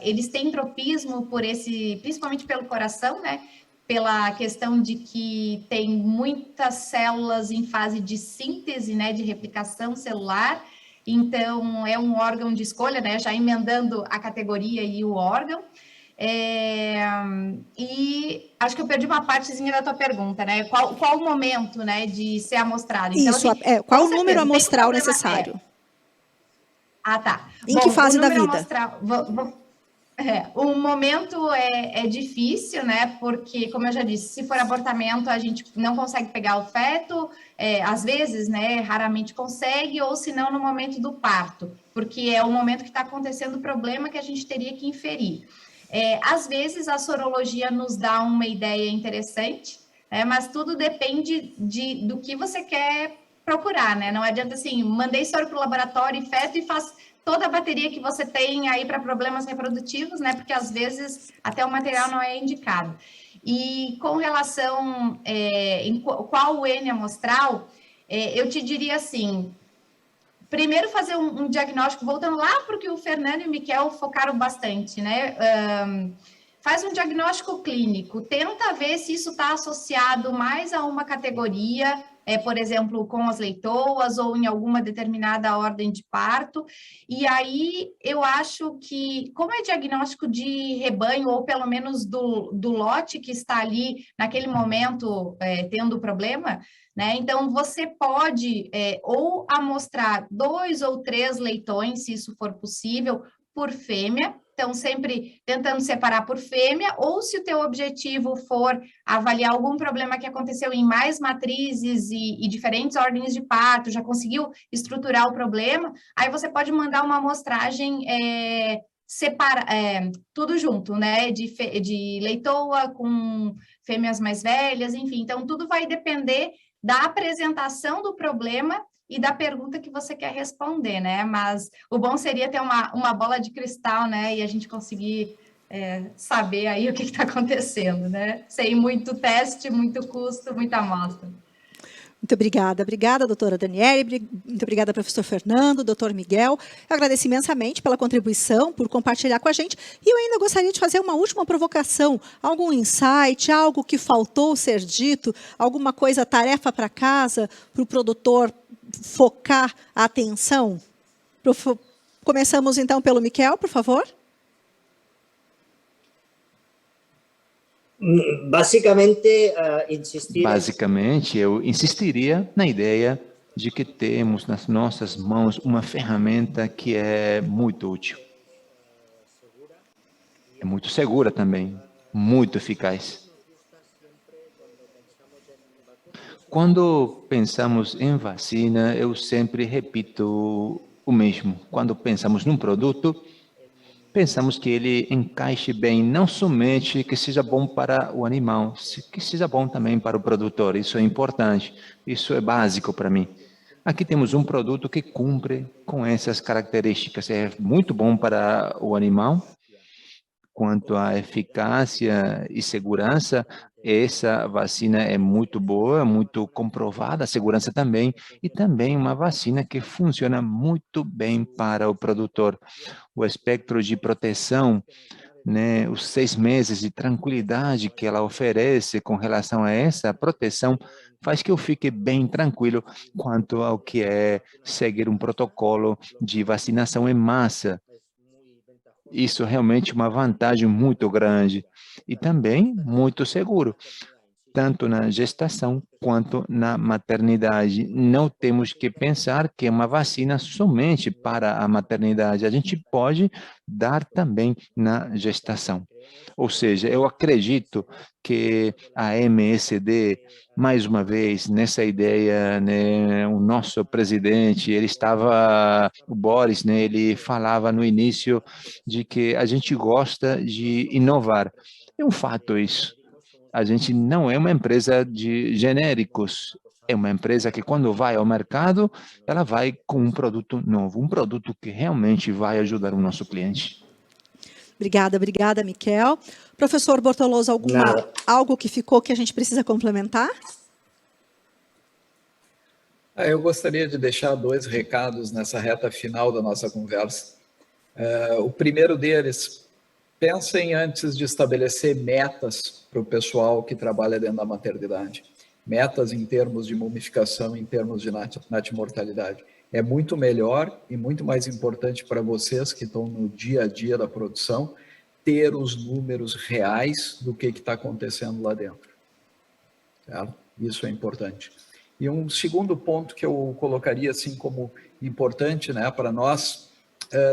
Speaker 6: eles têm tropismo por principalmente pelo coração, né, pela questão de que tem muitas células em fase de síntese, né, de replicação celular, então é um órgão de escolha, né, já emendando a categoria e o órgão. E acho que eu perdi uma partezinha da tua pergunta, né? Qual o momento, né, de ser amostrado? Então,
Speaker 1: Isso,
Speaker 6: assim,
Speaker 1: qual
Speaker 6: com
Speaker 1: o número
Speaker 6: certeza, tem um
Speaker 1: amostral
Speaker 6: problema-
Speaker 1: necessário?
Speaker 6: Ah, tá.
Speaker 1: Em que fase
Speaker 6: o
Speaker 1: da
Speaker 6: número
Speaker 1: vida?
Speaker 6: amostral... o momento é difícil, né? Porque, como eu já disse, se for abortamento, a gente não consegue pegar o feto, às vezes, né? Raramente consegue, ou se não, no momento do parto, porque é o momento que está acontecendo o problema que a gente teria que inferir. Às vezes, a sorologia nos dá uma ideia interessante, né? Mas tudo depende do que você quer procurar, né? Não adianta assim, mandei soro para o laboratório e feto e faz toda a bateria que você tem aí para problemas reprodutivos, né? Porque às vezes até o material não é indicado. E com relação em qual o N amostral, eu te diria assim, primeiro fazer um diagnóstico, voltando lá para o que o Fernando e o Miquel focaram bastante, né? Faz um diagnóstico clínico, tenta ver se isso está associado mais a uma categoria, por exemplo, com as leitoas ou em alguma determinada ordem de parto. E aí eu acho que, como é diagnóstico de rebanho, ou pelo menos do lote que está ali naquele momento tendo problema, né? Então, você pode ou amostrar 2 ou 3 leitões, se isso for possível, por fêmea. Então, sempre tentando separar por fêmea, ou se o teu objetivo for avaliar algum problema que aconteceu em mais matrizes e diferentes ordens de parto, já conseguiu estruturar o problema, aí você pode mandar uma amostragem tudo junto, né? De leitoa com fêmeas mais velhas, enfim. Então, tudo vai depender da apresentação do problema e da pergunta que você quer responder, né? Mas o bom seria ter uma bola de cristal, né? E a gente conseguir saber aí o que está acontecendo, né? Sem muito teste, muito custo, muita amostra.
Speaker 1: Muito obrigada. Obrigada, doutora Daniele. Muito obrigada, professor Fernando, doutor Miguel. Eu agradeço imensamente pela contribuição, por compartilhar com a gente. E eu ainda gostaria de fazer uma última provocação. Algum insight, algo que faltou ser dito, alguma coisa, tarefa para casa, para o produtor focar a atenção? Começamos, então, pelo Miquel, por favor.
Speaker 4: Basicamente, eu insistiria na ideia de que temos nas nossas mãos uma ferramenta que é muito útil. É muito segura também, muito eficaz. Quando pensamos em vacina, eu sempre repito o mesmo. Quando pensamos num produto, pensamos que ele encaixe bem, não somente que seja bom para o animal, que seja bom também para o produtor. Isso é importante, isso é básico para mim. Aqui temos um produto que cumpre com essas características. É muito bom para o animal. Quanto à eficácia e segurança, essa vacina é muito boa, muito comprovada, a segurança também, e também uma vacina que funciona muito bem para o produtor. O espectro de proteção, né, os 6 meses de tranquilidade que ela oferece com relação a essa proteção, faz que eu fique bem tranquilo quanto ao que é seguir um protocolo de vacinação em massa. Isso é realmente uma vantagem muito grande e também muito seguro, tanto na gestação quanto na maternidade. Não temos que pensar que é uma vacina somente para a maternidade. A gente pode dar também na gestação. Ou seja, eu acredito que a MSD, mais uma vez, nessa ideia, né, o nosso presidente, o Boris, né, ele falava no início de que a gente gosta de inovar. É um fato isso. A gente não é uma empresa de genéricos, é uma empresa que quando vai ao mercado, ela vai com um produto novo, um produto que realmente vai ajudar o nosso cliente.
Speaker 1: Obrigada, Miquel. Professor Bortoloso, algo que ficou que a gente precisa complementar?
Speaker 5: Eu gostaria de deixar 2 recados nessa reta final da nossa conversa. O primeiro deles, pensem antes de estabelecer metas para o pessoal que trabalha dentro da maternidade. Metas em termos de mumificação, em termos de natimortalidade. É muito melhor e muito mais importante para vocês que estão no dia a dia da produção ter os números reais do que está acontecendo lá dentro. Certo? Isso é importante. E um segundo ponto que eu colocaria assim como importante, né, para nós,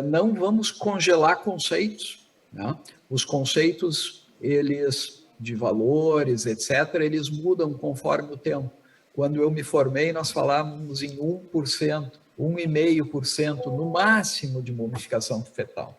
Speaker 5: não vamos congelar conceitos. Né? Os conceitos, eles de valores, etc., eles mudam conforme o tempo. Quando eu me formei, nós falávamos em 1%, 1,5% no máximo de mumificação fetal.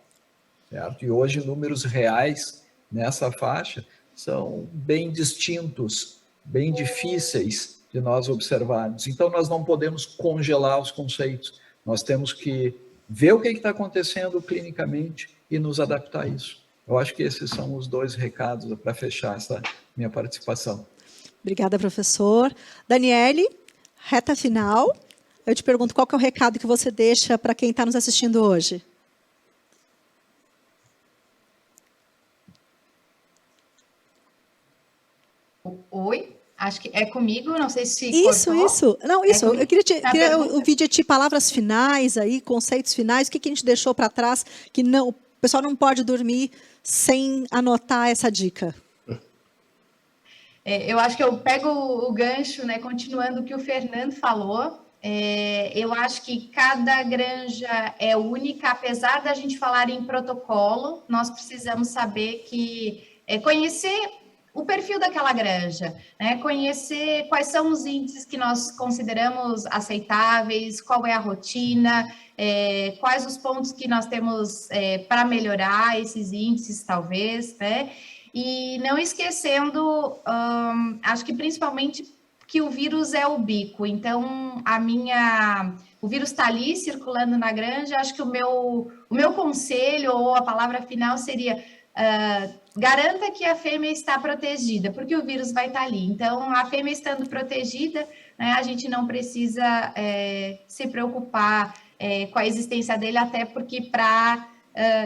Speaker 5: Certo? E hoje números reais nessa faixa são bem distintos, bem difíceis de nós observarmos. Então, nós não podemos congelar os conceitos. Nós temos que ver o que está acontecendo clinicamente e nos adaptar a isso. Eu acho que esses são os 2 recados para fechar essa minha participação.
Speaker 1: Obrigada, professor. Daniele, reta final. Eu te pergunto, qual que é o recado que você deixa para quem está nos assistindo hoje?
Speaker 6: Oi? Acho que é comigo, não sei se
Speaker 1: Isso. Não, isso. Eu queria ouvir de ti palavras finais aí, conceitos finais, o que a gente deixou para trás, que não, o pessoal não pode dormir sem anotar essa dica.
Speaker 6: Eu acho que eu pego o gancho, né, continuando o que o Fernando falou. Eu acho que cada granja é única, apesar da gente falar em protocolo, nós precisamos saber que conhecer o perfil daquela granja, né? Conhecer quais são os índices que nós consideramos aceitáveis, qual é a rotina, quais os pontos que nós temos para melhorar esses índices, talvez, né? E não esquecendo, acho que principalmente que o vírus é ubíquo, então o vírus está ali circulando na granja, acho que o meu conselho ou a palavra final seria garanta que a fêmea está protegida, porque o vírus vai estar ali. Então, a fêmea estando protegida, né, a gente não precisa se preocupar com a existência dele, até porque para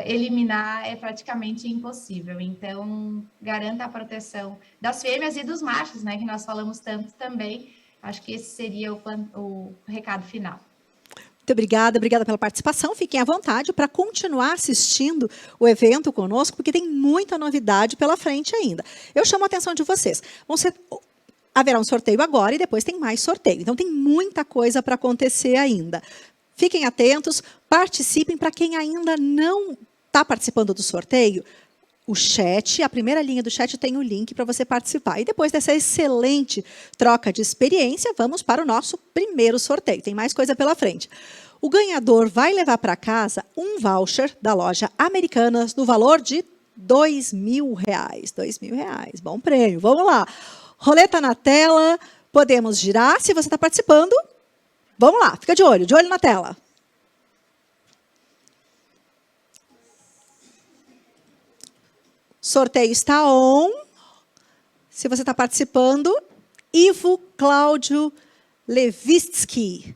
Speaker 6: eliminar é praticamente impossível. Então, garanta a proteção das fêmeas e dos machos, né, que nós falamos tanto também. Acho que esse seria o recado final.
Speaker 1: Muito obrigada pela participação. Fiquem à vontade para continuar assistindo o evento conosco, porque tem muita novidade pela frente ainda. Eu chamo a atenção de vocês. Haverá um sorteio agora e depois tem mais sorteio. Então, tem muita coisa para acontecer ainda. Fiquem atentos, participem. Para quem ainda não está participando do sorteio, o chat, a primeira linha do chat tem o link para você participar. E depois dessa excelente troca de experiência, vamos para o nosso primeiro sorteio. Tem mais coisa pela frente. O ganhador vai levar para casa um voucher da loja Americanas no valor de R$2.000. R$2.000, bom prêmio. Vamos lá. Roleta na tela, podemos girar. Se você está participando, vamos lá, fica de olho na tela. Sorteio está on. Se você está participando, Ivo Cláudio Levitsky.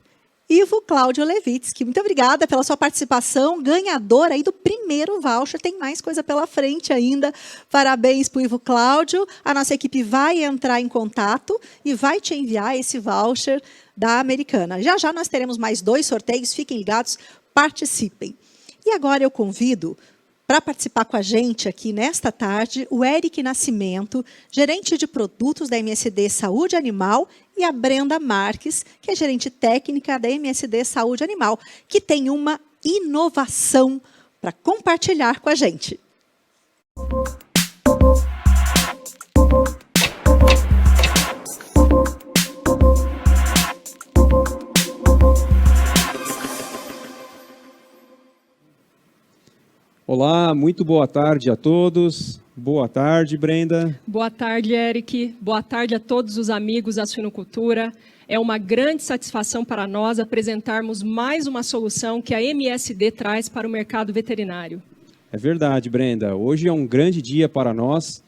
Speaker 1: Ivo Cláudio Levitsky, muito obrigada pela sua participação, ganhador aí do primeiro voucher, tem mais coisa pela frente ainda. Parabéns para o Ivo Cláudio. A nossa equipe vai entrar em contato e vai te enviar esse voucher da Americana. Já já nós teremos mais 2 sorteios, fiquem ligados, participem. E agora eu convido para participar com a gente aqui nesta tarde, o Eric Nascimento, gerente de produtos da MSD Saúde Animal, e a Brenda Marques, que é gerente técnica da MSD Saúde Animal, que tem uma inovação para compartilhar com a gente.
Speaker 8: Olá, muito boa tarde a todos. Boa tarde, Brenda.
Speaker 9: Boa tarde, Eric. Boa tarde a todos os amigos da suinocultura. É uma grande satisfação para nós apresentarmos mais uma solução que a MSD traz para o mercado veterinário.
Speaker 8: É verdade, Brenda. Hoje é um grande dia para nós,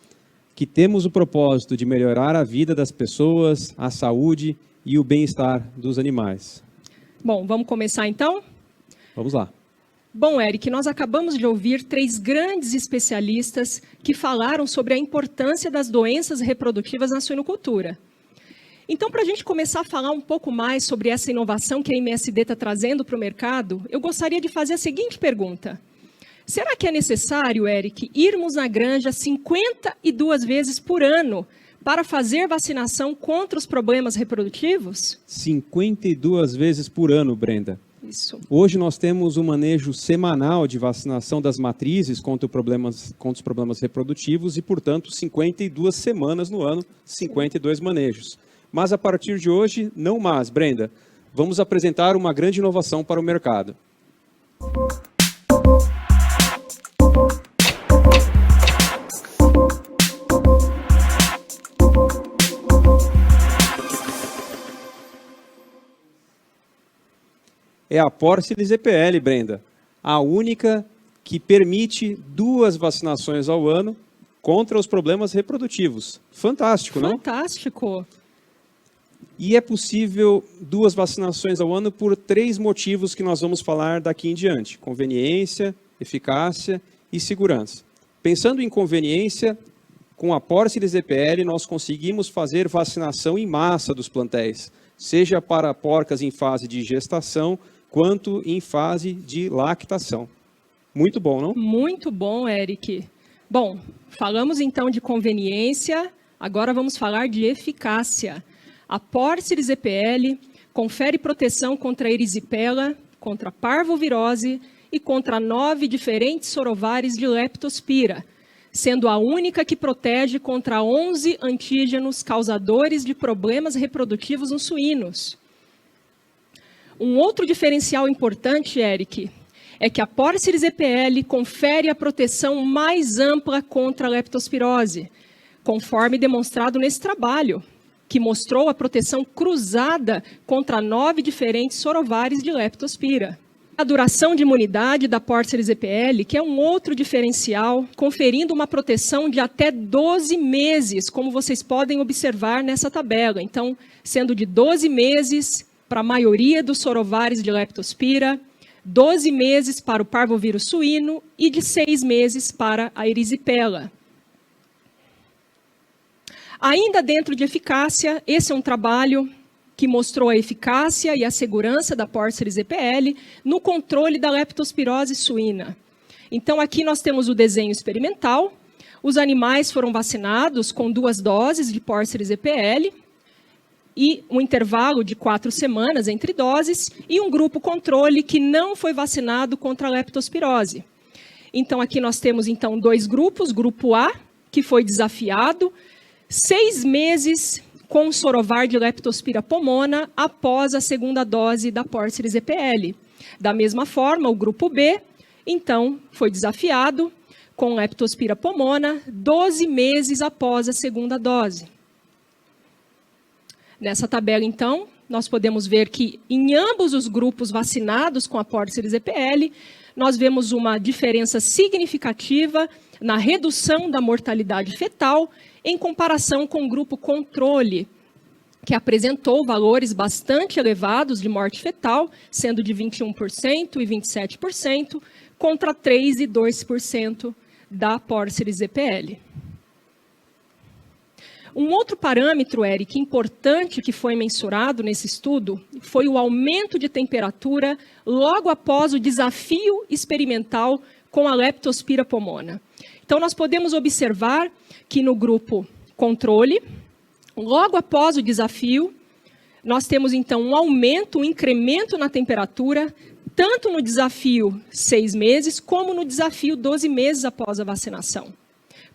Speaker 8: que temos o propósito de melhorar a vida das pessoas, a saúde e o bem-estar dos animais.
Speaker 9: Bom, vamos começar então?
Speaker 8: Vamos lá.
Speaker 9: Bom, Eric, nós acabamos de ouvir 3 grandes especialistas que falaram sobre a importância das doenças reprodutivas na suinocultura. Então, para a gente começar a falar um pouco mais sobre essa inovação que a MSD está trazendo para o mercado, eu gostaria de fazer a seguinte pergunta. Será que é necessário, Eric, irmos na granja 52 vezes por ano para fazer vacinação contra os problemas reprodutivos?
Speaker 8: 52 vezes por ano, Brenda.
Speaker 9: Isso.
Speaker 8: Hoje nós temos um manejo semanal de vacinação das matrizes contra os problemas reprodutivos e, portanto, 52 semanas no ano, 52 manejos. Mas a partir de hoje, não mais, Brenda. Vamos apresentar uma grande inovação para o mercado. É a Porcilis EPL, Brenda, a única que permite 2 vacinações ao ano contra os problemas reprodutivos. Fantástico, não?
Speaker 9: Fantástico.
Speaker 8: E é possível 2 vacinações ao ano por 3 motivos que nós vamos falar daqui em diante: conveniência, eficácia e segurança. Pensando em conveniência, com a Porcilis EPL nós conseguimos fazer vacinação em massa dos plantéis, seja para porcas em fase de gestação, quanto em fase de lactação. Muito bom, não?
Speaker 9: Muito bom, Eric. Bom, falamos então de conveniência, agora vamos falar de eficácia. A Porcilis EPL confere proteção contra a erisipela, contra a parvovirose e contra 9 diferentes sorovares de leptospira, sendo a única que protege contra 11 antígenos causadores de problemas reprodutivos nos suínos. Um outro diferencial importante, Eric, é que a Porcilis EPL confere a proteção mais ampla contra a leptospirose, conforme demonstrado nesse trabalho, que mostrou a proteção cruzada contra 9 diferentes sorovares de leptospira. A duração de imunidade da Porcilis EPL, que é um outro diferencial, conferindo uma proteção de até 12 meses, como vocês podem observar nessa tabela. Então, sendo de 12 meses para a maioria dos sorovares de leptospira, 12 meses para o parvovírus suíno e de 6 meses para a erisipela. Ainda dentro de eficácia, esse é um trabalho que mostrou a eficácia e a segurança da Porcilis EPL no controle da leptospirose suína. Então, aqui nós temos o desenho experimental. Os animais foram vacinados com 2 doses de Porcilis EPL e um intervalo de 4 semanas entre doses, e um grupo controle que não foi vacinado contra a leptospirose. Então, aqui nós temos, então, 2 grupos. Grupo A, que foi desafiado 6 meses com sorovar de leptospira pomona após a 2ª dose da Porcilis EPL. Da mesma forma, o grupo B, então, foi desafiado com leptospira pomona 12 meses após a 2ª dose. Nessa tabela, então, nós podemos ver que em ambos os grupos vacinados com a Porcilis EPL, nós vemos uma diferença significativa na redução da mortalidade fetal em comparação com o grupo controle, que apresentou valores bastante elevados de morte fetal, sendo de 21% e 27%, contra 3% e 2% da Porcilis EPL. Um outro parâmetro, Eric, importante que foi mensurado nesse estudo foi o aumento de temperatura logo após o desafio experimental com a leptospira pomona. Então, nós podemos observar que no grupo controle, logo após o desafio, nós temos então um aumento, um incremento na temperatura, tanto no desafio 6 meses, como no desafio 12 meses após a vacinação.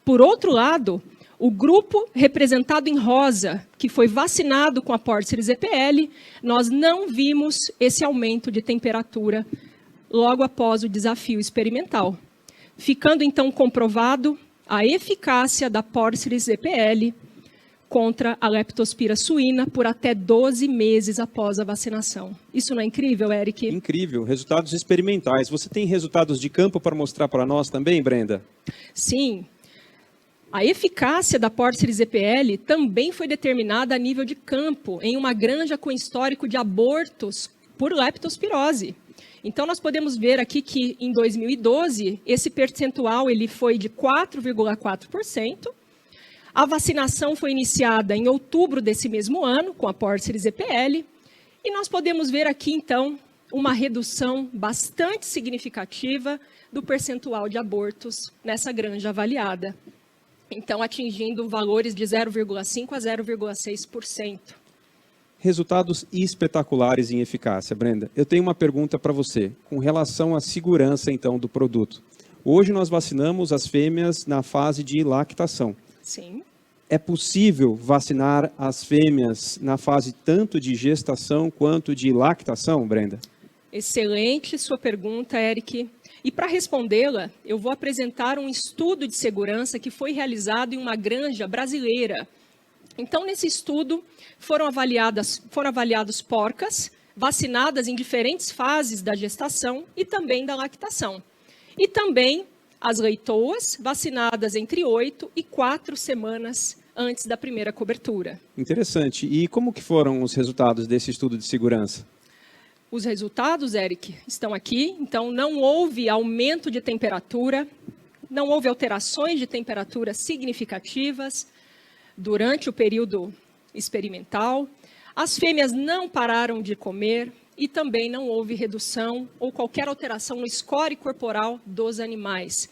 Speaker 9: Por outro lado, o grupo representado em rosa, que foi vacinado com a Porcilis EPL, nós não vimos esse aumento de temperatura logo após o desafio experimental. Ficando então comprovado a eficácia da Porcilis EPL contra a leptospira suína por até 12 meses após a vacinação. Isso não é incrível, Eric?
Speaker 8: Incrível. Resultados experimentais. Você tem resultados de campo para mostrar para nós também, Brenda?
Speaker 9: Sim. A eficácia da Porcilis EPL também foi determinada a nível de campo, em uma granja com histórico de abortos por leptospirose. Então, nós podemos ver aqui que, em 2012, esse percentual ele foi de 4,4%. A vacinação foi iniciada em outubro desse mesmo ano, com a Porcilis EPL. E nós podemos ver aqui, então, uma redução bastante significativa do percentual de abortos nessa granja avaliada. Então, atingindo valores de 0,5% a 0,6%.
Speaker 8: Resultados espetaculares em eficácia, Brenda. Eu tenho uma pergunta para você, com relação à segurança, então, do produto. Hoje nós vacinamos as fêmeas na fase de lactação.
Speaker 9: Sim.
Speaker 8: É possível vacinar as fêmeas na fase tanto de gestação quanto de lactação, Brenda?
Speaker 9: Excelente sua pergunta, Eric. E para respondê-la, eu vou apresentar um estudo de segurança que foi realizado em uma granja brasileira. Então, nesse estudo, foram avaliadas porcas vacinadas em diferentes fases da gestação e também da lactação. E também as leitoas vacinadas entre 8 e 4 semanas antes da primeira cobertura.
Speaker 8: Interessante. E como que foram os resultados desse estudo de segurança?
Speaker 9: Os resultados, Eric, estão aqui. Então, não houve aumento de temperatura, não houve alterações de temperatura significativas durante o período experimental. As fêmeas não pararam de comer e também não houve redução ou qualquer alteração no score corporal dos animais.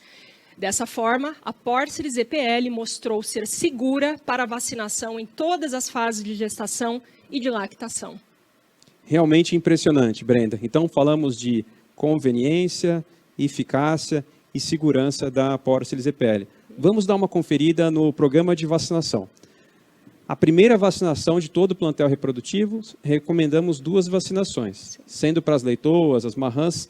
Speaker 9: Dessa forma, a Porcelain EPL mostrou ser segura para vacinação em todas as fases de gestação e de lactação.
Speaker 8: Realmente impressionante, Brenda. Então, falamos de conveniência, eficácia e segurança da Porcelain EPL. Vamos dar uma conferida no programa de vacinação. A primeira vacinação de todo o plantel reprodutivo, recomendamos 2 vacinações, sendo para as leitoas, as marrãs,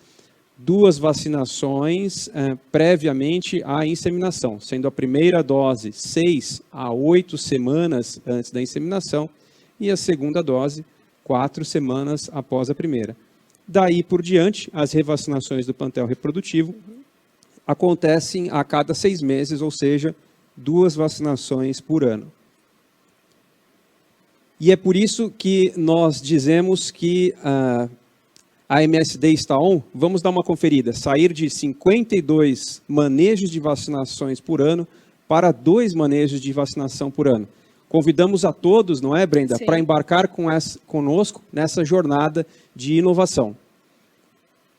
Speaker 8: 2 vacinações previamente à inseminação, sendo a primeira dose 6 a 8 semanas antes da inseminação e a segunda dose 4 semanas após a primeira. Daí por diante, as revacinações do plantel reprodutivo acontecem a cada 6 meses, ou seja, 2 vacinações por ano. E é por isso que nós dizemos que a MSD está on. Vamos dar uma conferida. Sair de 52 manejos de vacinações por ano para 2 manejos de vacinação por ano. Convidamos a todos, não é, Brenda, para embarcar conosco nessa jornada de inovação.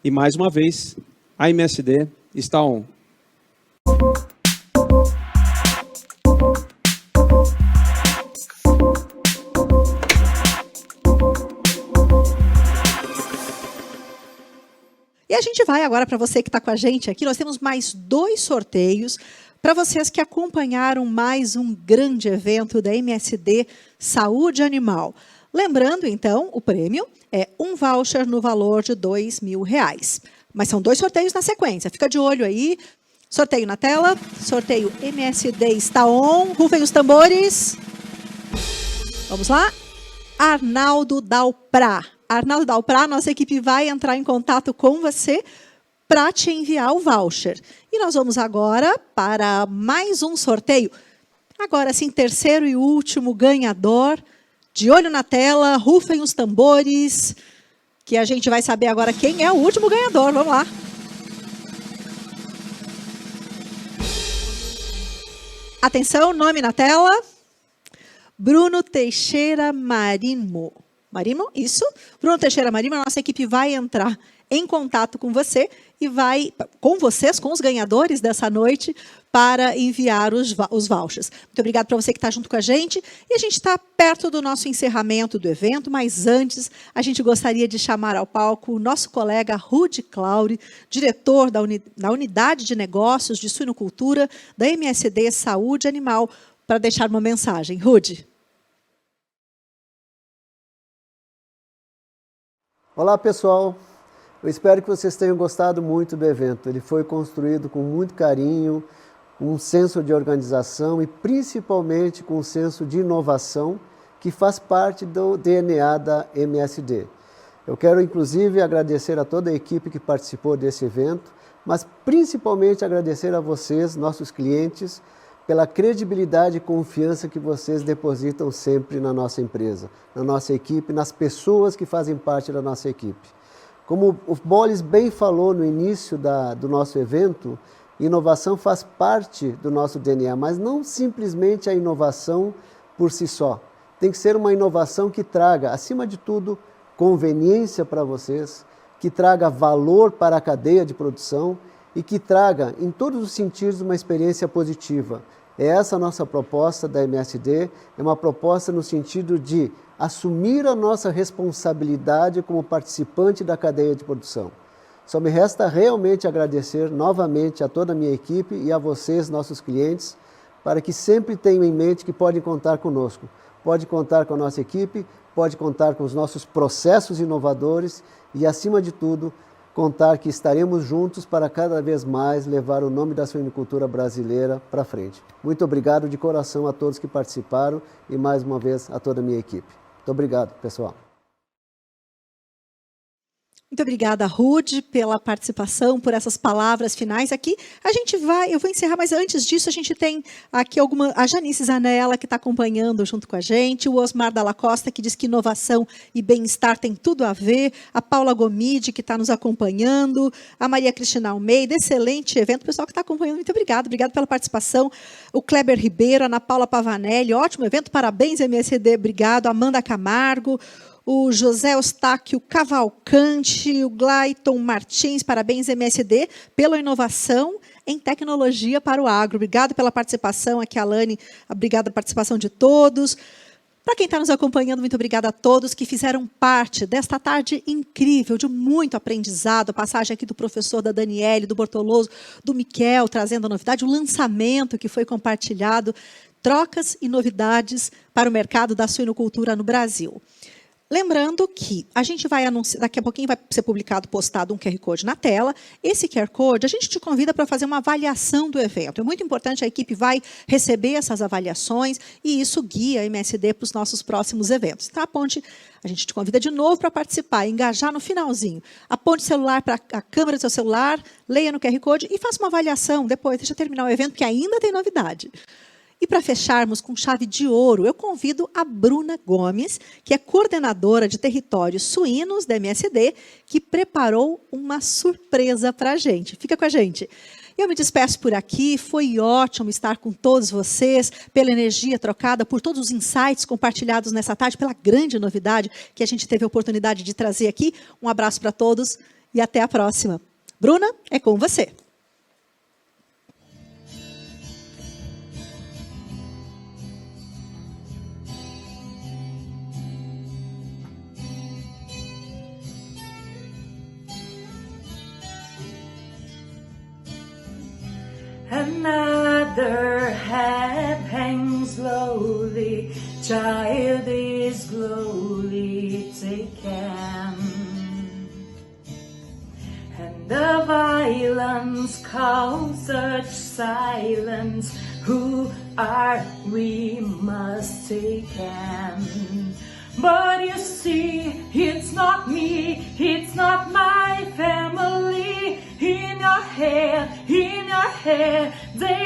Speaker 8: E mais uma vez, a MSD está on.
Speaker 1: E a gente vai agora, para você que está com a gente aqui, nós temos mais 2 sorteios para vocês que acompanharam mais um grande evento da MSD Saúde Animal. Lembrando, então, o prêmio é um voucher no valor de R$2.000. Mas são 2 sorteios na sequência. Fica de olho aí. Sorteio na tela. Sorteio MSD está on. Rufem os tambores. Vamos lá. Arnaldo Dalprá. Arnaldo Dalprá, nossa equipe vai entrar em contato com você para te enviar o voucher. E nós vamos agora para mais um sorteio. Agora sim, terceiro e último ganhador. De olho na tela, rufem os tambores, que a gente vai saber agora quem é o último ganhador. Vamos lá. Atenção, nome na tela. Bruno Teixeira Marimo. Marimo, isso. Bruno Teixeira Marimo, a nossa equipe vai entrar em contato com você e vai, com vocês, com os ganhadores dessa noite, para enviar os vouchers. Muito obrigada para você que está junto com a gente. E a gente está perto do nosso encerramento do evento, mas antes a gente gostaria de chamar ao palco o nosso colega Rudi Claure, diretor da Unidade de Negócios de Suinocultura da MSD Saúde Animal, para deixar uma mensagem. Rudi.
Speaker 10: Olá, pessoal. Eu espero que vocês tenham gostado muito do evento. Ele foi construído com muito carinho, um senso de organização e principalmente com um senso de inovação que faz parte do DNA da MSD. Eu quero, inclusive, agradecer a toda a equipe que participou desse evento, mas principalmente agradecer a vocês, nossos clientes, pela credibilidade e confiança que vocês depositam sempre na nossa empresa, na nossa equipe, nas pessoas que fazem parte da nossa equipe. Como o Bolles bem falou no início do nosso evento, inovação faz parte do nosso DNA, mas não simplesmente a inovação por si só. Tem que ser uma inovação que traga, acima de tudo, conveniência para vocês, que traga valor para a cadeia de produção e que traga, em todos os sentidos, uma experiência positiva. É essa a nossa proposta da MSD, é uma proposta no sentido de assumir a nossa responsabilidade como participante da cadeia de produção. Só me resta realmente agradecer novamente a toda a minha equipe e a vocês, nossos clientes, para que sempre tenham em mente que podem contar conosco. Pode contar com a nossa equipe, pode contar com os nossos processos inovadores e, acima de tudo, contar que estaremos juntos para cada vez mais levar o nome da suinocultura brasileira para frente. Muito obrigado de coração a todos que participaram e, mais uma vez, a toda a minha equipe. Muito obrigado, pessoal.
Speaker 1: Muito obrigada, Rude, pela participação, por essas palavras finais aqui. Eu vou encerrar, mas antes disso a gente tem aqui a Janice Zanella, que está acompanhando junto com a gente, o Osmar Dalla Costa, que diz que inovação e bem-estar tem tudo a ver, a Paula Gomide, que está nos acompanhando, a Maria Cristina Almeida, excelente evento, o pessoal que está acompanhando, muito obrigado pela participação, o Kleber Ribeiro, a Ana Paula Pavanelli, ótimo evento, parabéns, MSD, obrigado, Amanda Camargo, o José Eustáquio Cavalcante, o Glaiton Martins, parabéns MSD pela inovação em tecnologia para o agro. Obrigado pela participação aqui, Alane, obrigada pela participação de todos. Para quem está nos acompanhando, muito obrigada a todos que fizeram parte desta tarde incrível, de muito aprendizado, a passagem aqui do professor, da Daniele, do Bortoloso, do Miquel, trazendo a novidade, o lançamento que foi compartilhado, trocas e novidades para o mercado da suinocultura no Brasil. Lembrando que a gente vai anunciar, daqui a pouquinho vai ser postado um QR Code na tela. Esse QR Code, a gente te convida para fazer uma avaliação do evento. É muito importante, a equipe vai receber essas avaliações e isso guia a MSD para os nossos próximos eventos. Então, a gente te convida de novo para participar, engajar no finalzinho. Aponte o celular para a câmera do seu celular, leia no QR Code e faça uma avaliação depois, deixa terminar o evento, porque ainda tem novidade. E para fecharmos com chave de ouro, eu convido a Bruna Gomes, que é coordenadora de territórios suínos da MSD, que preparou uma surpresa para a gente. Fica com a gente. Eu me despeço por aqui, foi ótimo estar com todos vocês, pela energia trocada, por todos os insights compartilhados nessa tarde, pela grande novidade que a gente teve a oportunidade de trazer aqui. Um abraço para todos e até a próxima. Bruna, é com você.
Speaker 11: Another hat hangs lowly, child is glowly taken, and the violence calls such silence. Who are we mistaken? But you see, it's not me, it's not my family. In your head, they